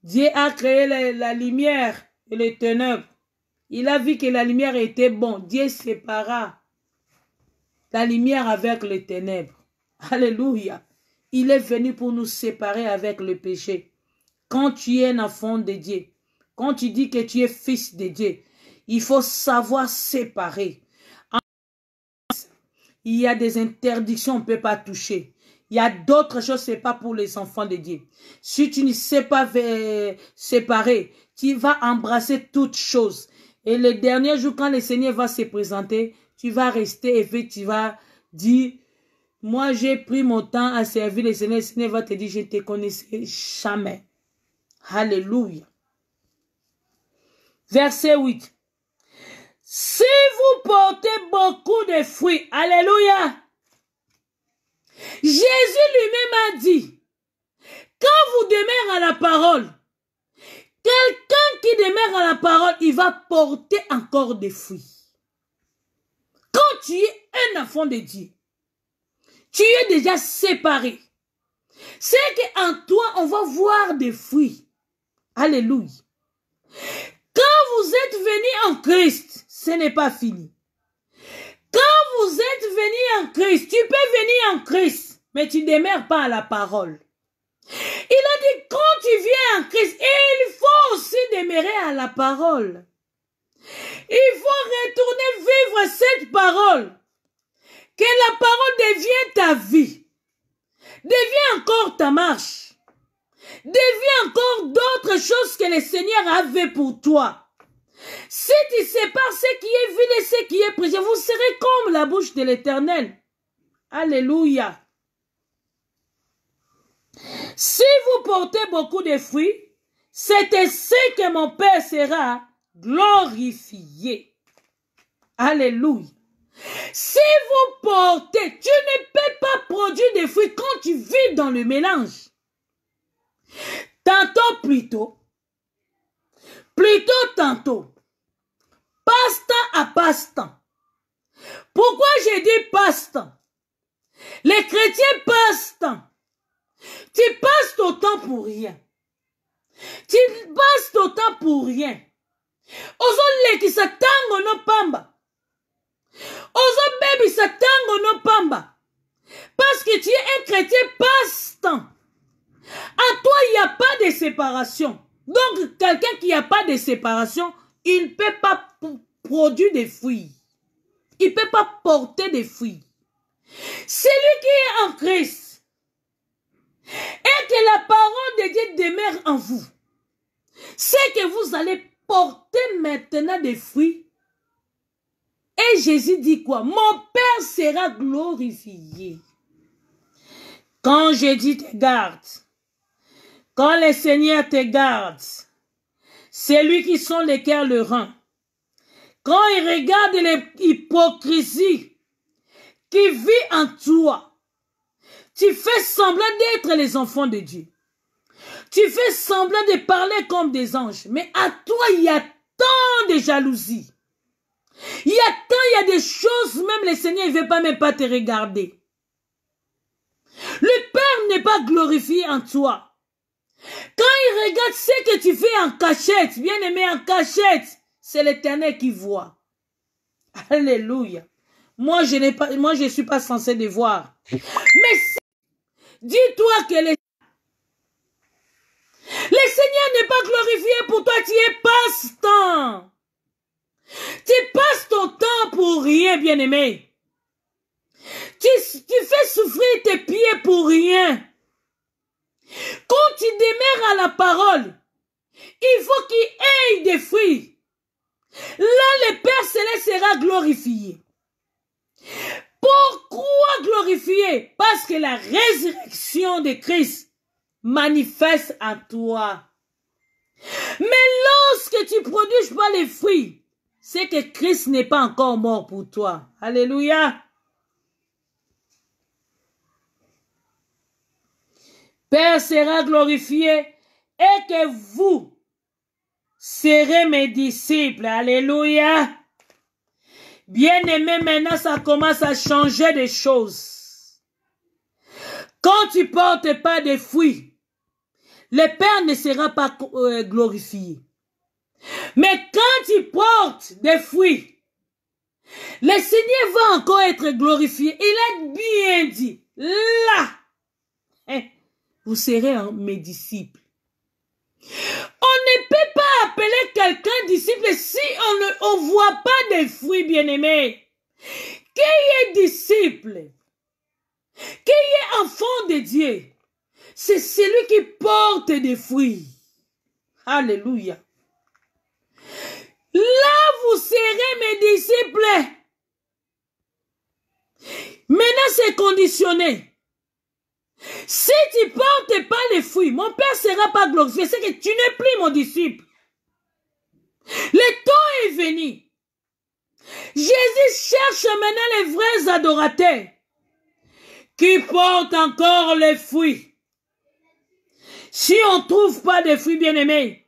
Dieu a créé la lumière et les ténèbres. Il a vu que la lumière était bonne. Dieu sépara la lumière avec les ténèbres. Alléluia. Il est venu pour nous séparer avec le péché. Quand tu es un enfant de Dieu, quand tu dis que tu es fils de Dieu, il faut savoir séparer. Il y a des interdictions, on ne peut pas toucher. Il y a d'autres choses, ce n'est pas pour les enfants de Dieu. Si tu ne sais pas séparer, tu vas embrasser toutes choses. Et le dernier jour, quand le Seigneur va se présenter, tu vas rester et puis tu vas dire, moi j'ai pris mon temps à servir le Seigneur. Le Seigneur va te dire, je ne te connaissais jamais. Alléluia. Verset 8. Si vous portez beaucoup de fruits, alléluia, Jésus lui-même a dit, quand vous demeurez à la parole, quelqu'un qui demeure à la parole, il va porter encore des fruits. Quand tu es un enfant de Dieu, tu es déjà séparé. C'est qu'en toi, on va voir des fruits. Alléluia. Quand vous êtes venus en Christ, ce n'est pas fini. Quand vous êtes venus en Christ, tu peux venir en Christ, mais tu ne demeures pas à la parole. Il a dit, quand tu viens en Christ, il faut aussi demeurer à la parole. Il faut retourner vivre cette parole. Que la parole devienne ta vie. Devienne encore ta marche. Devienne encore d'autres choses que le Seigneur avait pour toi. Si tu sépares ce qui est vil et ce qui est précieux, vous serez comme la bouche de l'Éternel. Alléluia. Si vous portez beaucoup de fruits, c'est ainsi que mon Père sera glorifié. Alléluia. Si vous portez, tu ne peux pas produire des fruits quand tu vis dans le mélange. Tantôt plutôt, tantôt. Passe-temps à passe-temps. Pourquoi j'ai dit passe-temps? Les chrétiens passent-temps. Tu passes ton temps pour rien. Tu passes ton temps pour rien. Ozo leki sa tango no pamba. Ozo baby sa tango no pamba. Parce que tu es un chrétien passe-temps. En toi, il n'y a pas de séparation. Donc, quelqu'un qui n'a pas de séparation, il ne peut pas produire des fruits. Il ne peut pas porter des fruits. Celui qui est en Christ et que la parole de Dieu demeure en vous, c'est que vous allez porter maintenant des fruits. Et Jésus dit quoi? Mon Père sera glorifié. Quand Jésus te garde, quand le Seigneur te garde, c'est lui qui sont les cœurs le rend. Quand il regarde l'hypocrisie qui vit en toi, tu fais semblant d'être les enfants de Dieu. Tu fais semblant de parler comme des anges. Mais à toi, il y a tant de jalousie. Il y a des choses, même le Seigneur ne veut pas même pas te regarder. Le Père n'est pas glorifié en toi. Quand il regarde ce que tu fais en cachette, bien aimé en cachette, c'est l'Éternel qui voit. Alléluia. Moi, je ne suis pas censé de voir. Mais dis-toi que le Seigneur n'est pas glorifié pour toi, tu es passe-temps. Tu passes ton temps pour rien, bien-aimé. Tu fais souffrir tes pieds pour rien. Quand tu demeures à la parole, il faut qu'il ait des fruits. Là, le Père Céleste sera glorifié. Pourquoi glorifier? Parce que la résurrection de Christ manifeste en toi. Mais lorsque tu ne produis pas les fruits, c'est que Christ n'est pas encore mort pour toi. Alléluia. Père sera glorifié et que vous serez mes disciples. Alléluia. Bien-aimé, maintenant ça commence à changer des choses. Quand tu ne portes pas de fruits, le Père ne sera pas glorifié. Mais quand tu portes des fruits, le Seigneur va encore être glorifié. Il a bien dit, là, vous serez mes disciples. On ne peut pas appeler quelqu'un disciple si on ne voit pas des fruits, bien-aimés. Qui est disciple? Qui est enfant de Dieu? C'est celui qui porte des fruits. Alléluia. Là, vous serez mes disciples. Maintenant, c'est conditionné. Si tu ne portes pas les fruits, mon Père ne sera pas glorifié. C'est que tu n'es plus mon disciple. Le temps est venu. Jésus cherche maintenant les vrais adorateurs qui portent encore les fruits. Si on ne trouve pas de fruits, bien-aimés,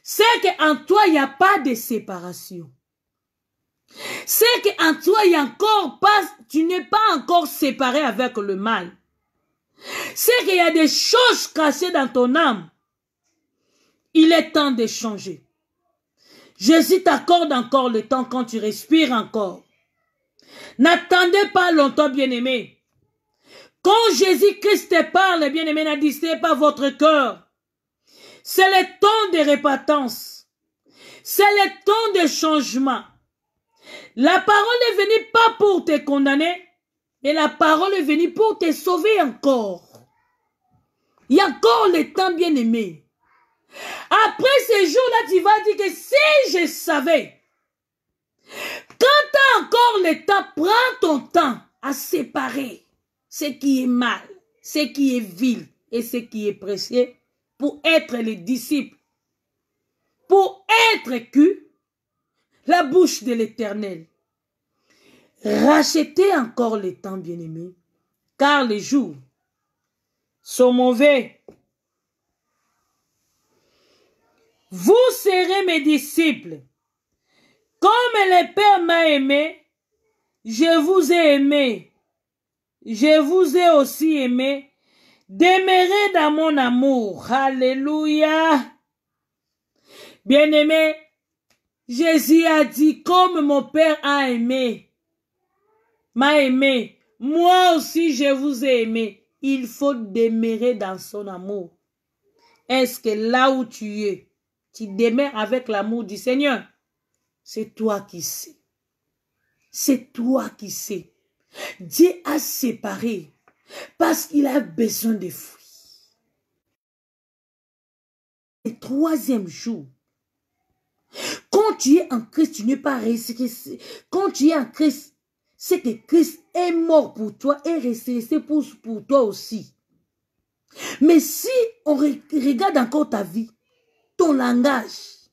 c'est qu'en toi, il n'y a pas de séparation. C'est qu'en toi, il y a encore pas, tu n'es pas encore séparé avec le mal. C'est qu'il y a des choses cachées dans ton âme. Il est temps de changer. Jésus t'accorde encore le temps quand tu respires encore. N'attendez pas longtemps, bien-aimé. Quand Jésus-Christ te parle, bien-aimé, n'addistrez pas votre cœur. C'est le temps de repentance. C'est le temps de changement. La parole est venue pas pour te condamner, mais la parole est venue pour te sauver encore. Il y a encore le temps, bien-aimé. Après ces jours-là, tu vas dire que si je savais, quand tu as encore le temps, prends ton temps à séparer ce qui est mal, ce qui est vil et ce qui est précieux pour être les disciples, pour être la bouche de l'Éternel. Rachetez encore le temps, bien-aimé, car les jours sont mauvais. Vous serez mes disciples. Comme le Père m'a aimé, je vous ai aimé. Je vous ai aussi aimé. Demeurez dans mon amour. Alléluia. Bien-aimé, Jésus a dit, comme mon Père m'a aimé, moi aussi je vous ai aimé. Il faut demeurer dans son amour. Est-ce que là où tu es, tu demeures avec l'amour du Seigneur? C'est toi qui sais. C'est toi qui sais. Dieu a séparé parce qu'il a besoin de fruits. Le troisième jour, quand tu es en Christ, tu n'es pas ressuscité. Quand tu es en Christ, c'est que Christ est mort pour toi et ressuscité pour toi aussi. Mais si on regarde encore ta vie, ton langage,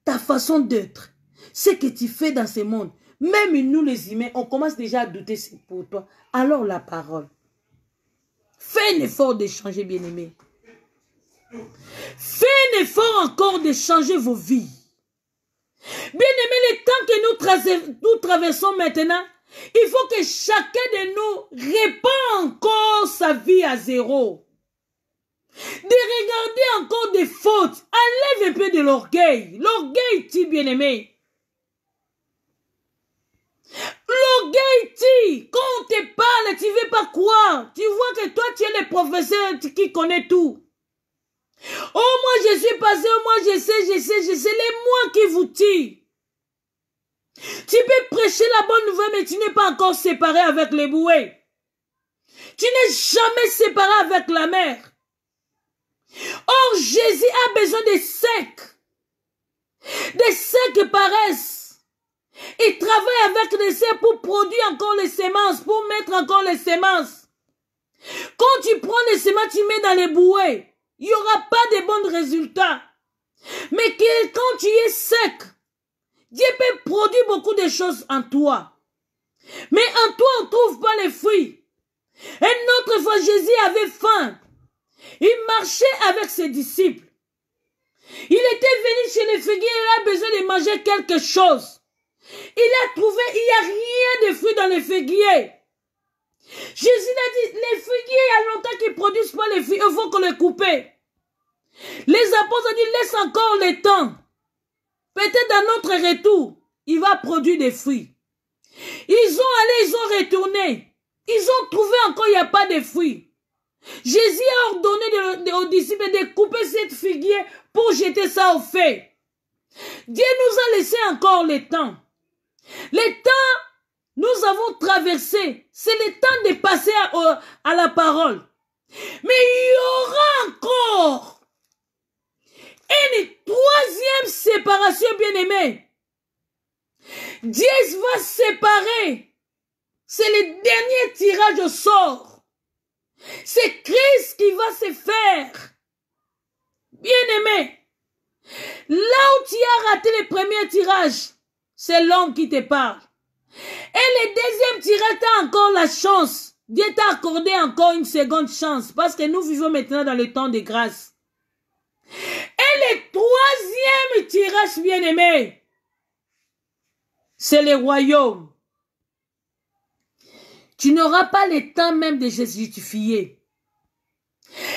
ta façon d'être, ce que tu fais dans ce monde, même nous les humains, on commence déjà à douter pour toi. Alors la parole. Fais un effort de changer, bien-aimé. Fais un effort encore de changer vos vies. Bien-aimé, le temps que nous traversons maintenant, il faut que chacun de nous répand encore sa vie à zéro. De regarder encore des fautes. Enlève un peu de l'orgueil. L'orgueil tue, bien-aimé. L'orgueil tue. Quand on te parle, tu ne veux pas croire. Tu vois que toi, tu es le professeur qui connaît tout. Oh, moi, je suis passé. Oh, moi, je sais. Les moi qui vous tuent. Tu peux prêcher la bonne nouvelle, mais tu n'es pas encore séparé avec les bouées. Tu n'es jamais séparé avec la mère. Or, Jésus a besoin des secs. Des secs qui paraissent. Il travaille avec les serres pour produire encore les semences, pour mettre encore les semences. Quand tu prends les semences, tu mets dans les bouées. Il n'y aura pas de bons résultats. Mais quand tu es sec, Dieu peut produire beaucoup de choses en toi. Mais en toi, on ne trouve pas les fruits. Et une autre fois, Jésus avait faim. Il marchait avec ses disciples. Il était venu chez les figuiers, il a besoin de manger quelque chose. Il a trouvé, il n'y a rien de fruits dans les figuiers. Jésus a dit, les figuiers, il y a longtemps qu'ils ne produisent pas les fruits, il faut qu'on les coupe. Les apôtres ont dit, laisse encore le temps. Peut-être dans notre retour, il va produire des fruits. Ils ont allé, ils ont retourné. Ils ont trouvé encore, il n'y a pas de fruits. Jésus a ordonné aux disciples de couper cette figuier pour jeter ça au feu. Dieu nous a laissé encore le temps. Le temps, nous avons traversé. C'est le temps de passer à la parole. Mais il y aura encore une troisième séparation, bien-aimée. Dieu va séparer. C'est le dernier tirage au sort. C'est Christ qui va se faire. Bien-aimé, là où tu as raté le premier tirage, c'est l'homme qui te parle. Et le deuxième tirage, tu as encore la chance. Dieu t'a accordé encore une seconde chance. Parce que nous vivons maintenant dans le temps de grâce. Et le troisième tirage, bien-aimé, c'est le royaume. Tu n'auras pas le temps même de se justifier.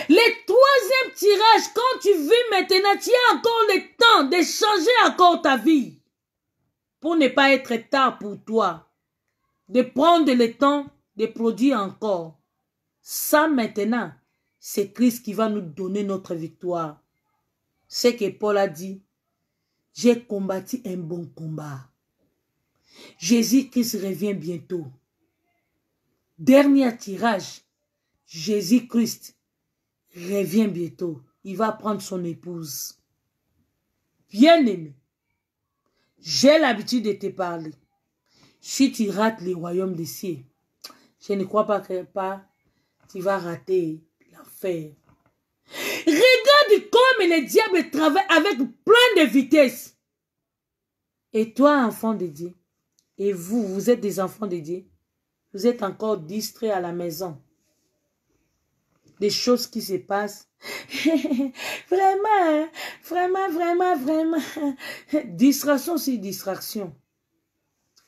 Le troisième tirage, quand tu vis maintenant, tu as encore le temps de changer encore ta vie. Pour ne pas être tard pour toi. De prendre le temps de produire encore. Ça maintenant, c'est Christ qui va nous donner notre victoire. C'est que Paul a dit, j'ai combattu un bon combat. Jésus-Christ revient bientôt. Dernier tirage, Jésus-Christ revient bientôt. Il va prendre son épouse. Bien-aimé, j'ai l'habitude de te parler. Si tu rates le royaume des cieux, je ne crois pas que tu vas rater l'enfer. Regarde comme le diable travaille avec plein de vitesse. Et toi, enfant de Dieu, et vous êtes des enfants de Dieu, vous êtes encore distraits à la maison. Des choses qui se passent. Vraiment, vraiment, vraiment, vraiment. Distraction, c'est distraction.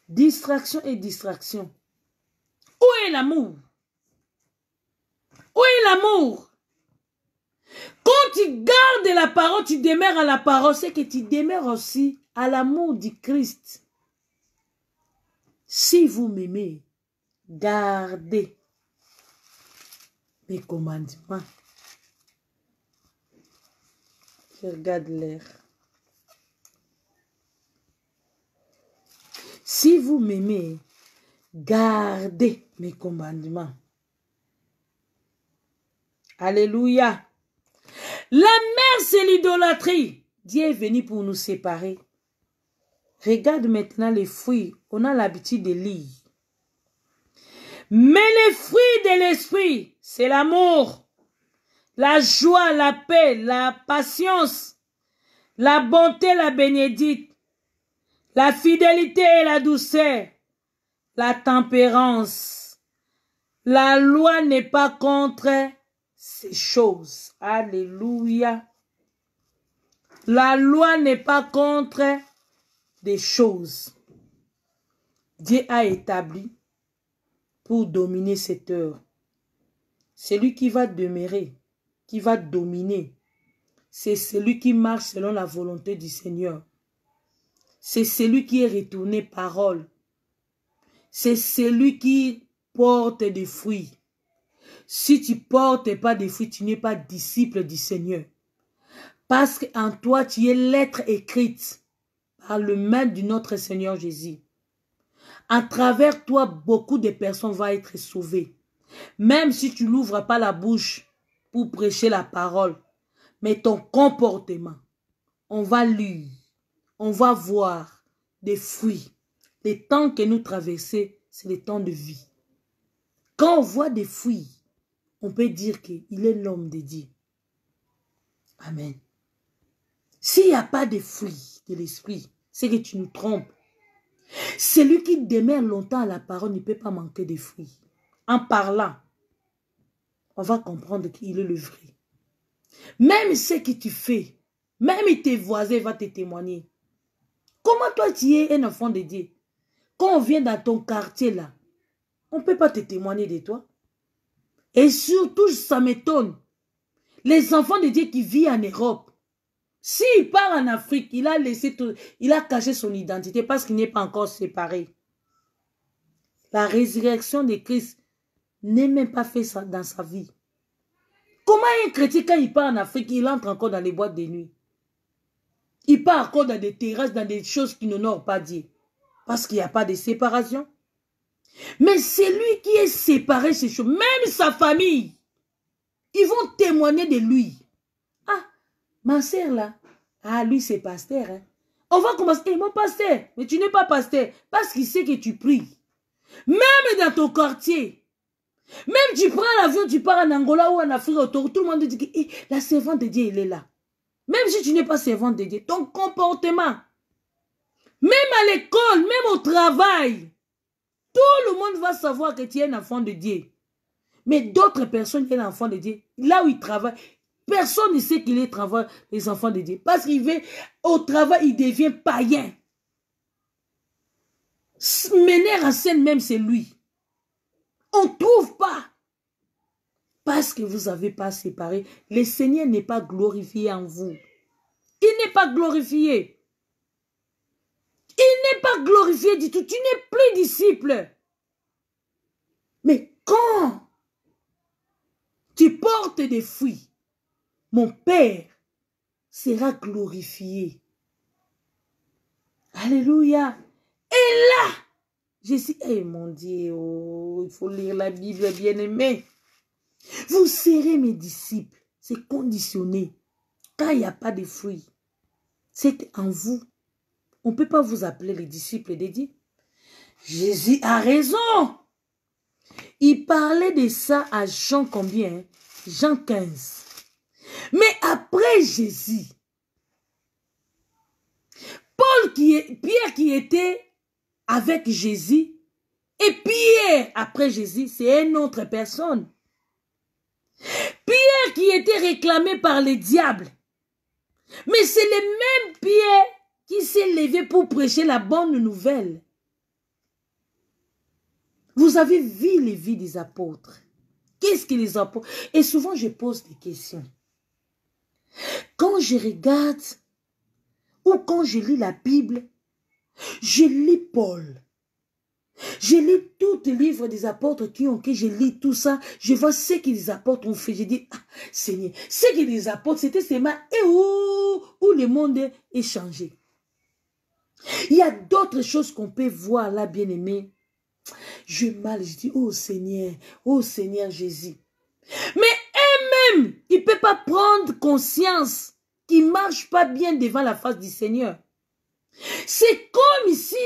Distraction et distraction. Où est l'amour? Où est l'amour? Quand tu gardes la parole, tu demeures à la parole, c'est que tu demeures aussi à l'amour du Christ. Si vous m'aimez, gardez mes commandements. Je regarde l'air. Si vous m'aimez, gardez mes commandements. Alléluia. La mer, c'est l'idolâtrie. Dieu est venu pour nous séparer. Regarde maintenant les fruits. On a l'habitude de lire. Mais les fruits de l'esprit, c'est l'amour, la joie, la paix, la patience, la bonté, la bénédicte, la fidélité et la douceur, la tempérance. La loi n'est pas contre ces choses. Alléluia. La loi n'est pas contre des choses. Dieu a établi pour dominer cette heure. Celui qui va demeurer, qui va dominer, c'est celui qui marche selon la volonté du Seigneur. C'est celui qui est retourné parole. C'est celui qui porte des fruits. Si tu ne portes pas des fruits, tu n'es pas disciple du Seigneur. Parce qu'en toi, tu es lettre écrite par le main de notre Seigneur Jésus. À travers toi, beaucoup de personnes vont être sauvées. Même si tu n'ouvres pas la bouche pour prêcher la parole. Mais ton comportement, on va lire, on va voir des fruits. les temps que nous traversons, c'est les temps de vie. Quand on voit des fruits, on peut dire qu'il est l'homme de Dieu. Amen. S'il n'y a pas de fruits de l'esprit, c'est que tu nous trompes. Celui qui demeure longtemps à la parole ne peut pas manquer de fruits. En parlant, on va comprendre qu'il est le vrai. Même ce que tu fais, même tes voisins vont te témoigner. Comment toi tu es un enfant de Dieu? Quand on vient dans ton quartier là, on ne peut pas te témoigner de toi. Et surtout, ça m'étonne. Les enfants de Dieu qui vivent en Europe, s'il part en Afrique, il a laissé tout, il a caché son identité parce qu'il n'est pas encore séparé. La résurrection de Christ n'est même pas fait ça dans sa vie. Comment un chrétien, quand il part en Afrique, il entre encore dans les boîtes de nuit? Il part encore dans des terrasses, dans des choses qui n'honorent pas Dieu. Parce qu'il n'y a pas de séparation. Mais celui qui est séparé, c'est chaud. Même sa famille, ils vont témoigner de lui. Ah, ma sœur là, ah lui c'est pasteur. Hein. On va commencer, hey, mon pasteur, mais tu n'es pas pasteur. Parce qu'il sait que tu pries. Même dans ton quartier. Même tu prends l'avion, tu pars en Angola ou en Afrique autour, tout le monde dit que hey, la servante de Dieu, il est là. Même si tu n'es pas servante de Dieu, ton comportement, même à l'école, même au travail, tout le monde va savoir que tu es un enfant de Dieu. Mais d'autres personnes qui sont enfants de Dieu, là où ils travaillent, personne ne sait qu'il est les enfants de Dieu. Parce qu'il va au travail, il devient païen. Mener en scène même, c'est lui. On ne trouve pas. Parce que vous n'avez pas séparé. Le Seigneur n'est pas glorifié en vous. Il n'est pas glorifié. Il n'est pas glorifié du tout. Tu n'es plus disciple. Mais quand tu portes des fruits, mon Père sera glorifié. Alléluia. Et là, je suis, eh mon Dieu, oh, il faut lire la Bible, bien-aimé. Vous serez mes disciples. C'est conditionné. Quand il n'y a pas de fruits, c'est en vous. On ne peut pas vous appeler les disciples de Dieu. Jésus a raison. Il parlait de ça à Jean combien? Hein? Jean 15. Mais après Jésus, Pierre qui était avec Jésus, et Pierre après Jésus, c'est une autre personne. Pierre qui était réclamé par les diables. Mais c'est le même Pierre qui s'est levé pour prêcher la bonne nouvelle. Vous avez vu les vies des apôtres. Qu'est-ce que les apôtres... Et souvent je pose des questions. Quand je regarde ou quand je lis la Bible, je lis Paul. Je lis tous les livres des apôtres qui ont, que je lis tout ça, je vois ce que les apôtres ont fait. Je dis, ah, Seigneur, ce que les apôtres, c'était seulement et où le monde est changé. Il y a d'autres choses qu'on peut voir là, bien-aimé. Je dis, oh Seigneur Jésus. Mais eux-mêmes, ils ne peuvent pas prendre conscience qu'ils ne marchent pas bien devant la face du Seigneur. C'est comme ici,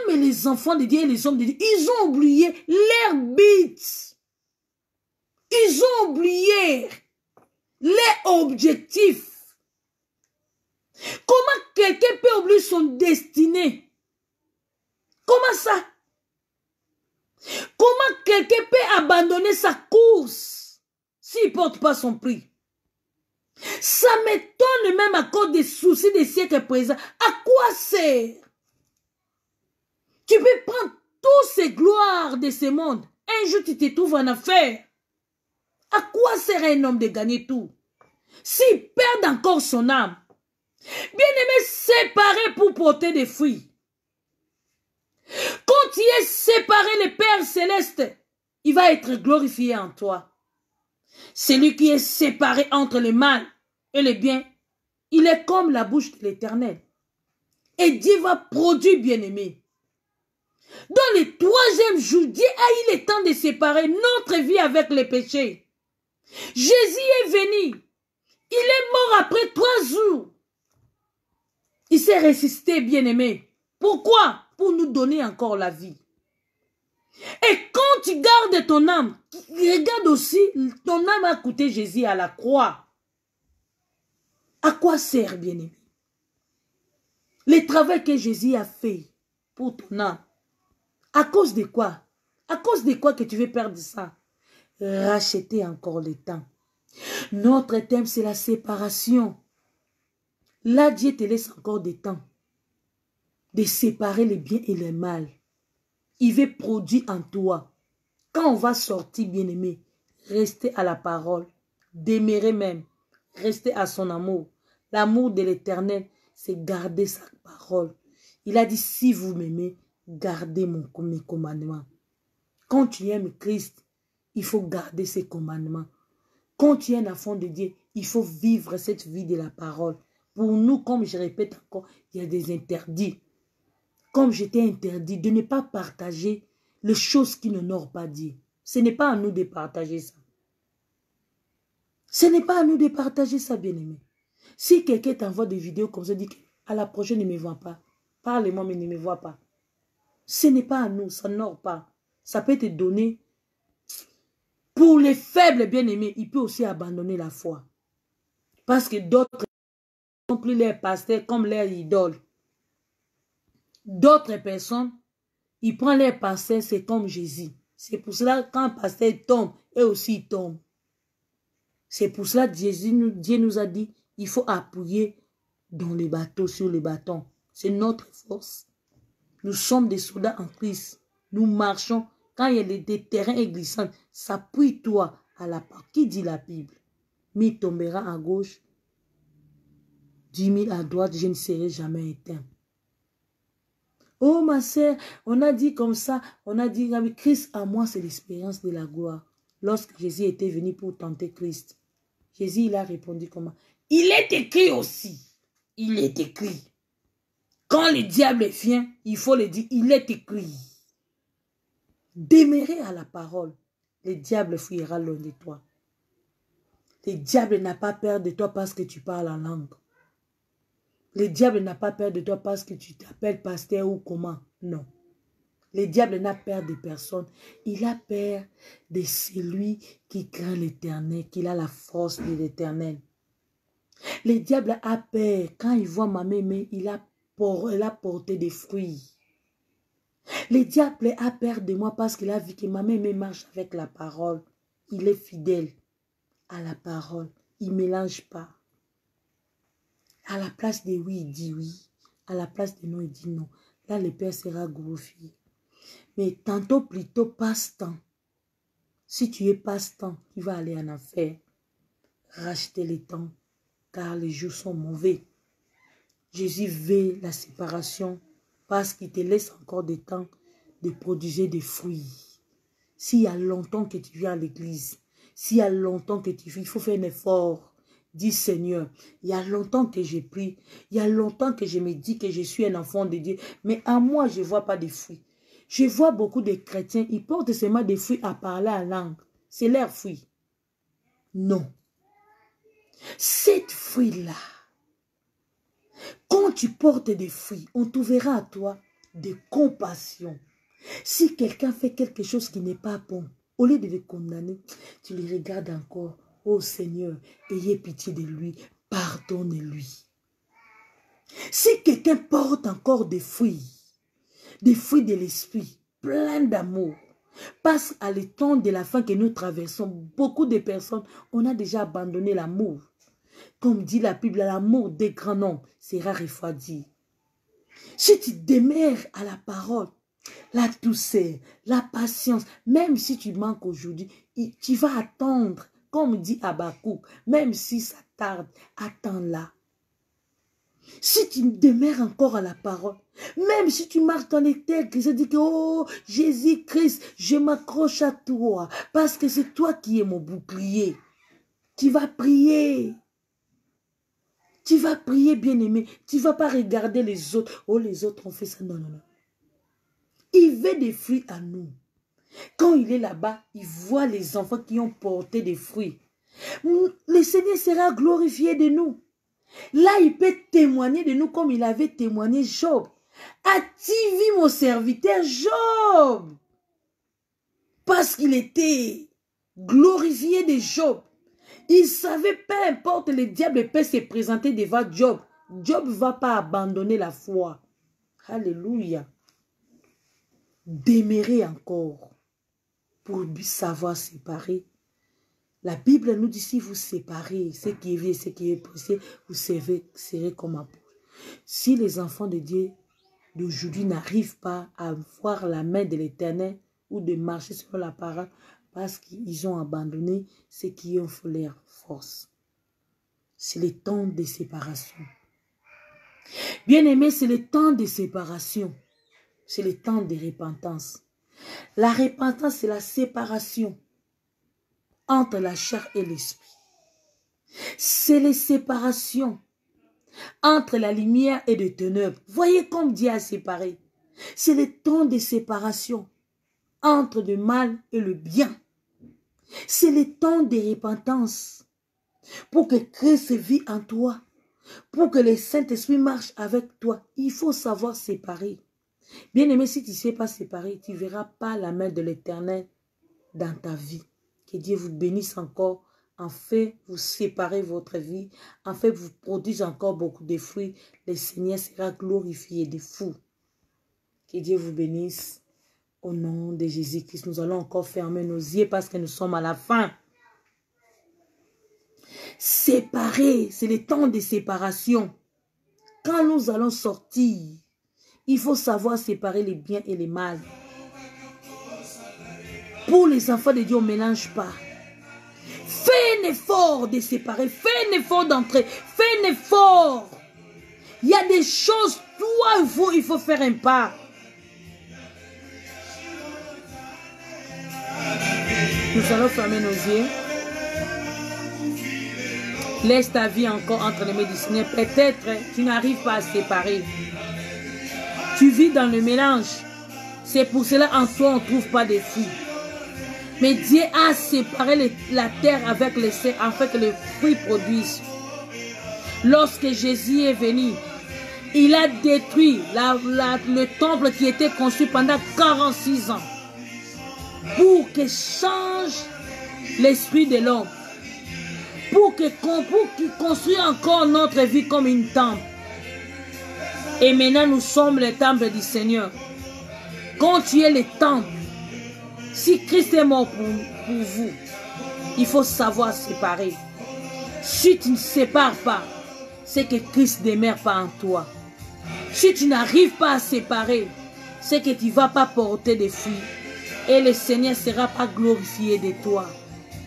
même les enfants de Dieu et les hommes de Dieu, ils ont oublié leur but. Ils ont oublié leur objectif. Comment quelqu'un peut oublier son destinée? Comment ça? Comment quelqu'un peut abandonner sa course s'il ne porte pas son prix? Ça m'étonne même à cause des soucis des siècles présents. À quoi sert? Tu peux prendre toutes ces gloires de ce monde. Un jour, tu te trouves en affaire. À quoi sert un homme de gagner tout? S'il perd encore son âme. Bien-aimé, séparé pour porter des fruits. Quand tu es séparé, le Père Céleste, il va être glorifié en toi. Celui qui est séparé entre le mal et le bien, il est comme la bouche de l'Éternel. Et Dieu va produire, bien-aimé. Dans le troisième jour, Dieu a eu le temps de séparer notre vie avec les péchés. Jésus est venu. Il est mort après 3 jours. Il s'est ressuscité, bien-aimé. Pourquoi? pour nous donner encore la vie. Et quand tu gardes ton âme, regarde aussi, ton âme a coûté Jésus à la croix. À quoi sert, bien-aimé? Le travail que Jésus a fait pour ton âme. À cause de quoi? À cause de quoi que tu veux perdre ça? Racheter encore le temps. Notre thème, c'est la séparation. Là, Dieu te laisse encore des temps de séparer les biens et les mal. Il veut produire en toi. Quand on va sortir, bien-aimé, restez à la parole. Demeurer même. Restez à son amour. L'amour de l'Éternel, c'est garder sa parole. Il a dit, si vous m'aimez, gardez mes commandements. Quand tu aimes Christ, il faut garder ses commandements. Quand tu es un enfant de Dieu, il faut vivre cette vie de la parole. Pour nous, comme je répète encore, il y a des interdits. Comme j'étais interdit de ne pas partager les choses qui n'honorent pas Dieu. Ce n'est pas à nous de partager ça. Ce n'est pas à nous de partager ça, bien-aimé. Si quelqu'un t'envoie des vidéos comme ça, dit qu'à la prochaine, ne me vois pas. Parle-moi, mais ne me vois pas. Ce n'est pas à nous, ça n'honore pas. Ça peut te donner. Pour les faibles, bien-aimés, il peut aussi abandonner la foi. Parce que d'autres n'ont plus leurs pasteurs comme leurs idoles. D'autres personnes, ils prennent leurs pasteurs, c'est comme Jésus. C'est pour cela quand un pasteur tombe, eux aussi ils tombent. C'est pour cela que Dieu nous a dit, il faut appuyer dans les bateaux, sur les bâtons. C'est notre force. Nous sommes des soldats en Christ. Nous marchons. Quand il y a des terrains glissants, s'appuie-toi à la part. Qui dit la Bible? 1000 tombera à gauche, 10 000 à droite, je ne serai jamais éteint. Oh ma sœur, on a dit comme ça, on a dit, Christ à moi, c'est l'expérience de la gloire. Lorsque Jésus était venu pour tenter Christ, Jésus, il a répondu comment? Il est écrit aussi. Il est écrit. Quand le diable vient, il faut le dire, il est écrit. Demeurer à la parole, le diable fuira loin de toi. Le diable n'a pas peur de toi parce que tu parles en langue. Le diable n'a pas peur de toi parce que tu t'appelles pasteur ou comment. Non. Le diable n'a peur de personne. Il a peur de celui qui craint l'Éternel, qui a la force de l'Éternel. Le diable a peur. Quand il voit ma mémé, il a porté des fruits. Le diable a peur de moi parce qu'il a vu que ma mémé marche avec la parole. Il est fidèle à la parole. Il ne mélange pas. À la place de oui, il dit oui. À la place de non, il dit non. Là, le Père sera glorifié. Mais tantôt plutôt passe-temps. Si tu es passe-temps, tu vas aller en enfer. Racheter le temps, car les jours sont mauvais. Jésus veut la séparation parce qu'il te laisse encore du temps de produire des fruits. S'il y a longtemps que tu viens à l'église, s'il y a longtemps que tu vis, il faut faire un effort. Dis Seigneur, il y a longtemps que j'ai pris, il y a longtemps que je me dis que je suis un enfant de Dieu, mais à moi, je ne vois pas de fruits. Je vois beaucoup de chrétiens, ils portent seulement des fruits à parler en langue. C'est leur fruit. Non. Cette fruit-là, quand tu portes des fruits, on trouvera à toi de compassion. Si quelqu'un fait quelque chose qui n'est pas bon, au lieu de le condamner, tu le regardes encore. Oh Seigneur, ayez pitié de lui, pardonne-lui. Si quelqu'un porte encore des fruits de l'esprit, plein d'amour, passe à le temps de la fin que nous traversons, beaucoup de personnes, on a déjà abandonné l'amour. Comme dit la Bible, l'amour des grands hommes sera refroidi. Si tu demeures à la parole, la douceur, la patience, même si tu manques aujourd'hui, tu vas attendre. Comme dit Habakkuk, même si ça tarde, attends-la. Si tu demeures encore à la parole, même si tu marches dans les terres, que je dis que, oh, Jésus-Christ, je m'accroche à toi, parce que c'est toi qui es mon bouclier. Tu vas prier. Tu vas prier, bien-aimé. Tu ne vas pas regarder les autres. Oh, les autres ont fait ça. Non, non, non. Il veut des fruits à nous. Quand il est là-bas, il voit les enfants qui ont porté des fruits. Le Seigneur sera glorifié de nous. Là, il peut témoigner de nous comme il avait témoigné Job. As-tu vu mon serviteur Job? Parce qu'il était glorifié de Job. Il savait, peu importe, le diable peut se présenter devant Job. Job ne va pas abandonner la foi. Alléluia. Demeurer encore pour savoir séparer. La Bible nous dit, si vous séparez ce qui est vieux et ce qui est précieux, vous serez comme un poule. Si les enfants de Dieu d'aujourd'hui n'arrivent pas à voir la main de l'Éternel ou de marcher sur la parole parce qu'ils ont abandonné ce qui ont fait leur force. C'est le temps de séparation. Bien-aimé, c'est le temps de séparation. C'est le temps de repentance. La repentance, c'est la séparation entre la chair et l'esprit. C'est la séparation entre la lumière et les ténèbres. Voyez comme Dieu a séparé. C'est le temps de séparation entre le mal et le bien. C'est le temps de repentance pour que Christ vit en toi. Pour que le Saint-Esprit marche avec toi, il faut savoir séparer. Bien-aimé, si tu ne sais pas séparer, tu ne verras pas la main de l'Éternel dans ta vie. Que Dieu vous bénisse encore. En fait, vous séparez votre vie. En fait, vous produisez encore beaucoup de fruits. Le Seigneur sera glorifié de fou. Que Dieu vous bénisse. Au nom de Jésus-Christ, nous allons encore fermer nos yeux parce que nous sommes à la fin. Séparer, c'est le temps de séparation. Quand nous allons sortir, il faut savoir séparer les biens et les mal. Pour les enfants de Dieu, on ne mélange pas. Fais un effort de séparer, fais un effort d'entrer, fais un effort. Il y a des choses, toi, il faut faire un pas. Nous allons fermer nos yeux. Laisse ta vie encore entre les mains du Seigneur. Peut-être tu n'arrives pas à séparer. Tu vis dans le mélange. C'est pour cela en toi on ne trouve pas de fruits. Mais Dieu a séparé la terre avec les cieux afin que les fruits produisent. Lorsque Jésus est venu, il a détruit le temple qui était construit pendant 46 ans. Pour que change l'esprit de l'homme. Pour qu'il construise encore notre vie comme une temple. Et maintenant nous sommes le temple du Seigneur. Quand tu es le temple, si Christ est mort pour vous, il faut savoir séparer. Si tu ne sépares pas, c'est que Christ ne demeure pas en toi. Si tu n'arrives pas à séparer, c'est que tu ne vas pas porter des fruits. Et le Seigneur ne sera pas glorifié de toi.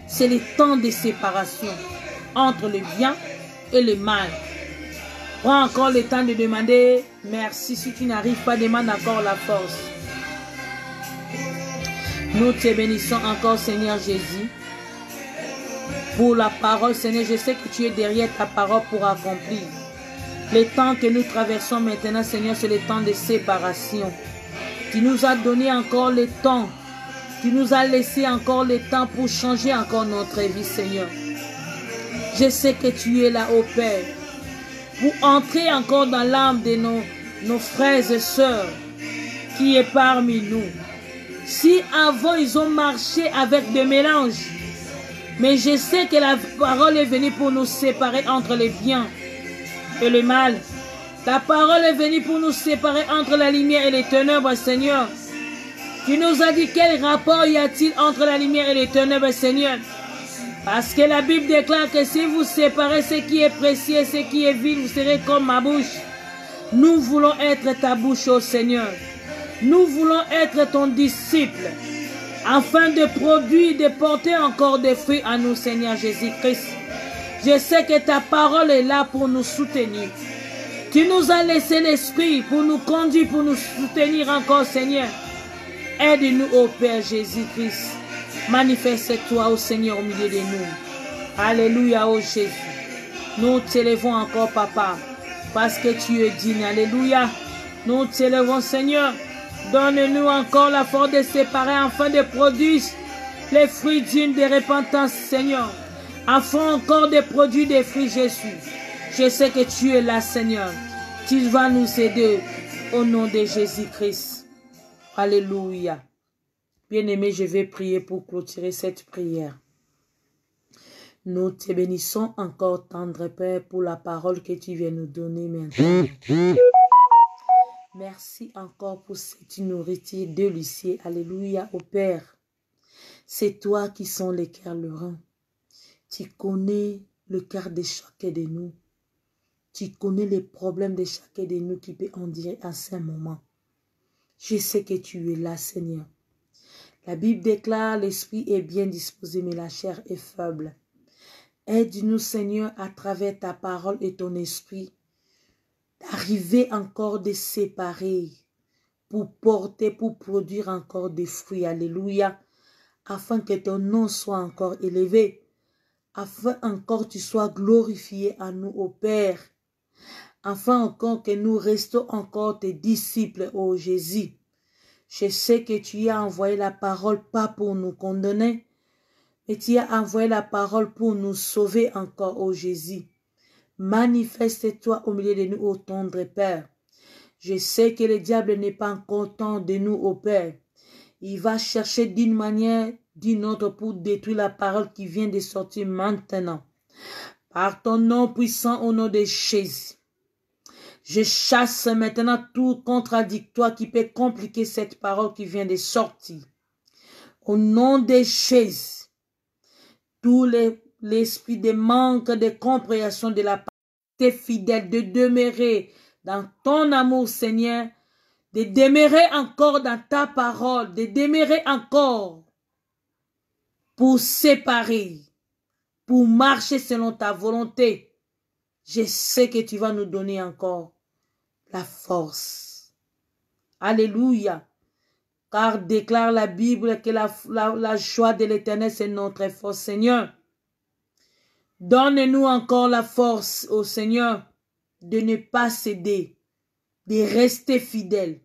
C'est le temps de séparation entre le bien et le mal. Prends encore le temps de demander merci. Si tu n'arrives pas, demande encore la force. Nous te bénissons encore, Seigneur Jésus, pour la parole. Seigneur, je sais que tu es derrière ta parole pour accomplir. Le temps que nous traversons maintenant, Seigneur, c'est le temps de séparation. Tu nous as donné encore le temps. Tu nous as laissé encore le temps pour changer encore notre vie, Seigneur. Je sais que tu es là, ô Père, pour entrer encore dans l'âme de nos frères et sœurs qui est parmi nous. Si avant ils ont marché avec des mélanges, mais je sais que la parole est venue pour nous séparer entre le bien et le mal. La parole est venue pour nous séparer entre la lumière et les ténèbres, Seigneur. Tu nous as dit quel rapport y a-t-il entre la lumière et les ténèbres, Seigneur? Parce que la Bible déclare que si vous séparez ce qui est précieux, ce qui est vil, vous serez comme ma bouche. Nous voulons être ta bouche, ô Seigneur. Nous voulons être ton disciple, afin de produire, de porter encore des fruits à nous, Seigneur Jésus-Christ. Je sais que ta parole est là pour nous soutenir. Tu nous as laissé l'Esprit pour nous conduire, pour nous soutenir encore, Seigneur. Aide-nous, ô Père Jésus-Christ. Manifeste-toi, ô Seigneur, au milieu de nous. Alléluia, ô Jésus. Nous t'élevons encore, Papa, parce que tu es digne. Alléluia. Nous t'élevons, Seigneur. Donne-nous encore la force de séparer afin de produire les fruits dignes de repentance, Seigneur. Afin encore de produire des fruits, Jésus. Je sais que tu es là, Seigneur. Tu vas nous aider. Au nom de Jésus-Christ. Alléluia. Bien-aimé, je vais prier pour clôturer cette prière. Nous te bénissons encore, tendre Père, pour la parole que tu viens nous donner maintenant. Merci encore pour cette nourriture délicieuse. Alléluia, au Père. C'est toi qui sont les cœurs lorrains. Tu connais le cœur de chacun de nous. Tu connais les problèmes de chacun de nous qui peut en dire à ce moment. Je sais que tu es là, Seigneur. La Bible déclare, l'esprit est bien disposé, mais la chair est faible. Aide-nous, Seigneur, à travers ta parole et ton esprit, d'arriver encore de séparer, pour porter, pour produire encore des fruits. Alléluia. Afin que ton nom soit encore élevé. Afin encore tu sois glorifié à nous, ô Père. Afin encore que nous restons encore tes disciples, ô Jésus. Je sais que tu as envoyé la parole pas pour nous condamner, mais tu as envoyé la parole pour nous sauver encore, ô Jésus. Manifeste-toi au milieu de nous, ô tendre Père. Je sais que le diable n'est pas content de nous, ô Père. Il va chercher d'une manière, d'une autre pour détruire la parole qui vient de sortir maintenant. Par ton nom puissant, au nom de Jésus. Je chasse maintenant tout contradictoire qui peut compliquer cette parole qui vient de sortir. Au nom de Jésus, tout l'esprit de manque de compréhension de la parole, t'es fidèle de demeurer dans ton amour, Seigneur, de demeurer encore dans ta parole, de demeurer encore pour séparer, pour marcher selon ta volonté. Je sais que tu vas nous donner encore la force. Alléluia. Car déclare la Bible que la joie de l'Éternel, c'est notre force, Seigneur. Donne-nous encore la force, ô Seigneur, de ne pas céder, de rester fidèle,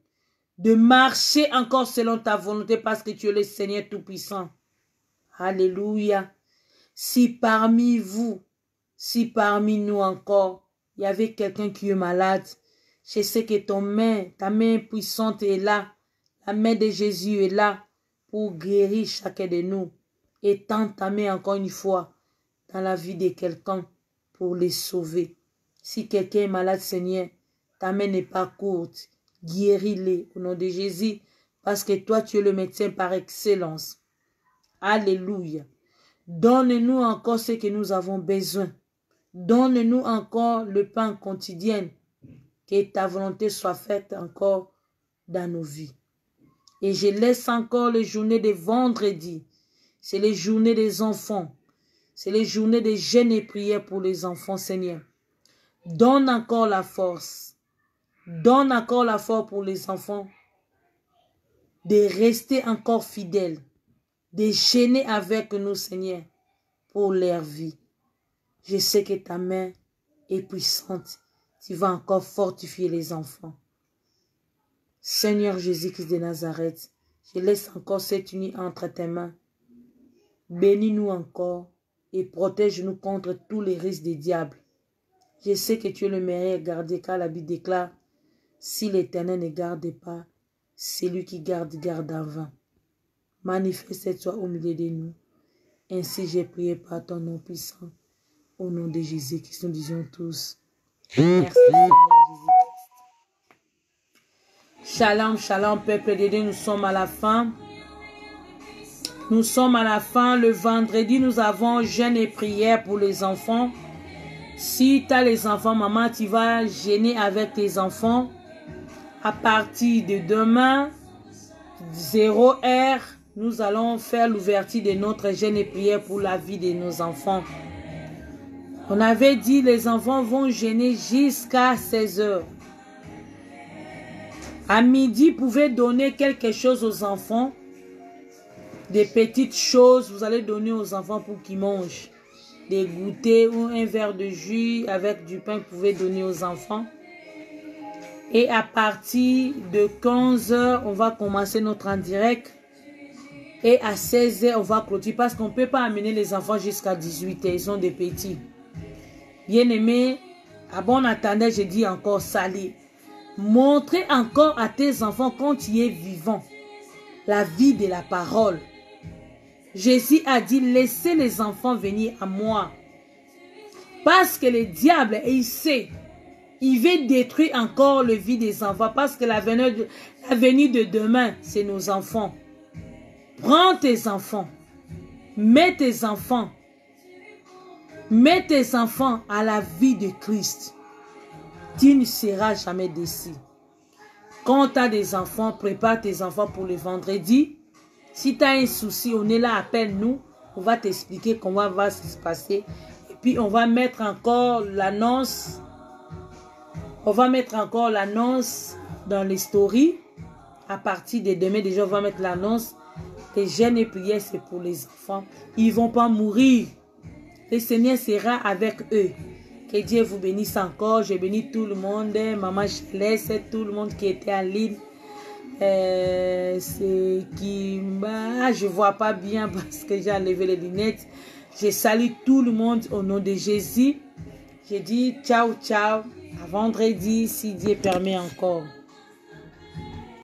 de marcher encore selon ta volonté parce que tu es le Seigneur Tout-Puissant. Alléluia. Si parmi vous, si parmi nous encore, il y avait quelqu'un qui est malade, je sais que ta main puissante est là. La main de Jésus est là pour guérir chacun de nous. Et tends ta main encore une fois dans la vie de quelqu'un pour les sauver. Si quelqu'un est malade, Seigneur, ta main n'est pas courte. Guéris-les au nom de Jésus parce que toi, tu es le médecin par excellence. Alléluia. Donne-nous encore ce que nous avons besoin. Donne-nous encore le pain quotidien. Que ta volonté soit faite encore dans nos vies. Et je laisse encore les journées de vendredi. C'est les journées des enfants. C'est les journées de jeûne et prière pour les enfants, Seigneur. Donne encore la force. Donne encore la force pour les enfants. De rester encore fidèles. De jeûner avec nous, Seigneur, pour leur vie. Je sais que ta main est puissante. Tu vas encore fortifier les enfants. Seigneur Jésus-Christ de Nazareth, je laisse encore cette nuit entre tes mains. Bénis-nous encore et protège-nous contre tous les risques des diables. Je sais que tu es le meilleur gardien car la Bible déclare, si l'Éternel ne garde pas, c'est lui qui garde en vain. Manifeste-toi au milieu de nous. Ainsi j'ai prié par ton nom puissant. Au nom de Jésus-Christ, nous disons tous. Merci Seigneur Jésus-Christ. Shalom, shalom, peuple de Dieu, nous sommes à la fin. Nous sommes à la fin. Le vendredi, nous avons jeûne et prière pour les enfants. Si tu as les enfants, maman, tu vas jeûner avec tes enfants. À partir de demain, 0 heure, nous allons faire l'ouverture de notre jeûne et prière pour la vie de nos enfants. On avait dit les enfants vont jeûner jusqu'à 16 heures. À midi, vous pouvez donner quelque chose aux enfants. Des petites choses, vous allez donner aux enfants pour qu'ils mangent. Des goûters ou un verre de jus avec du pain que vous pouvez donner aux enfants. Et à partir de 15 heures, on va commencer notre en direct. Et à 16 heures, on va clôturer parce qu'on ne peut pas amener les enfants jusqu'à 18 heures. Ils sont des petits. Bien-aimés, à bon attendant, je dis encore salut. montrer encore à tes enfants quand tu es vivant la vie de la parole. Jésus a dit, laissez les enfants venir à moi. Parce que le diable, il sait, il veut détruire encore le vie des enfants. Parce que l'avenir de demain, c'est nos enfants. Prends tes enfants. Mets tes enfants à la vie de Christ. Tu ne seras jamais déçu. Quand tu as des enfants, prépare tes enfants pour le vendredi. Si tu as un souci, on est là, appelle-nous. On va t'expliquer comment va se passer. Et puis, on va mettre encore l'annonce. On va mettre encore l'annonce dans les stories. À partir de demain, déjà, on va mettre l'annonce. Les jeûnes et prières, c'est pour les enfants. Ils ne vont pas mourir. Le Seigneur sera avec eux. Que Dieu vous bénisse encore. Je bénis tout le monde. Maman Chalès, tout le monde qui était en ligne. Je ne vois pas bien parce que j'ai enlevé les lunettes. Je salue tout le monde au nom de Jésus. Je dis ciao, ciao. À vendredi, si Dieu permet encore.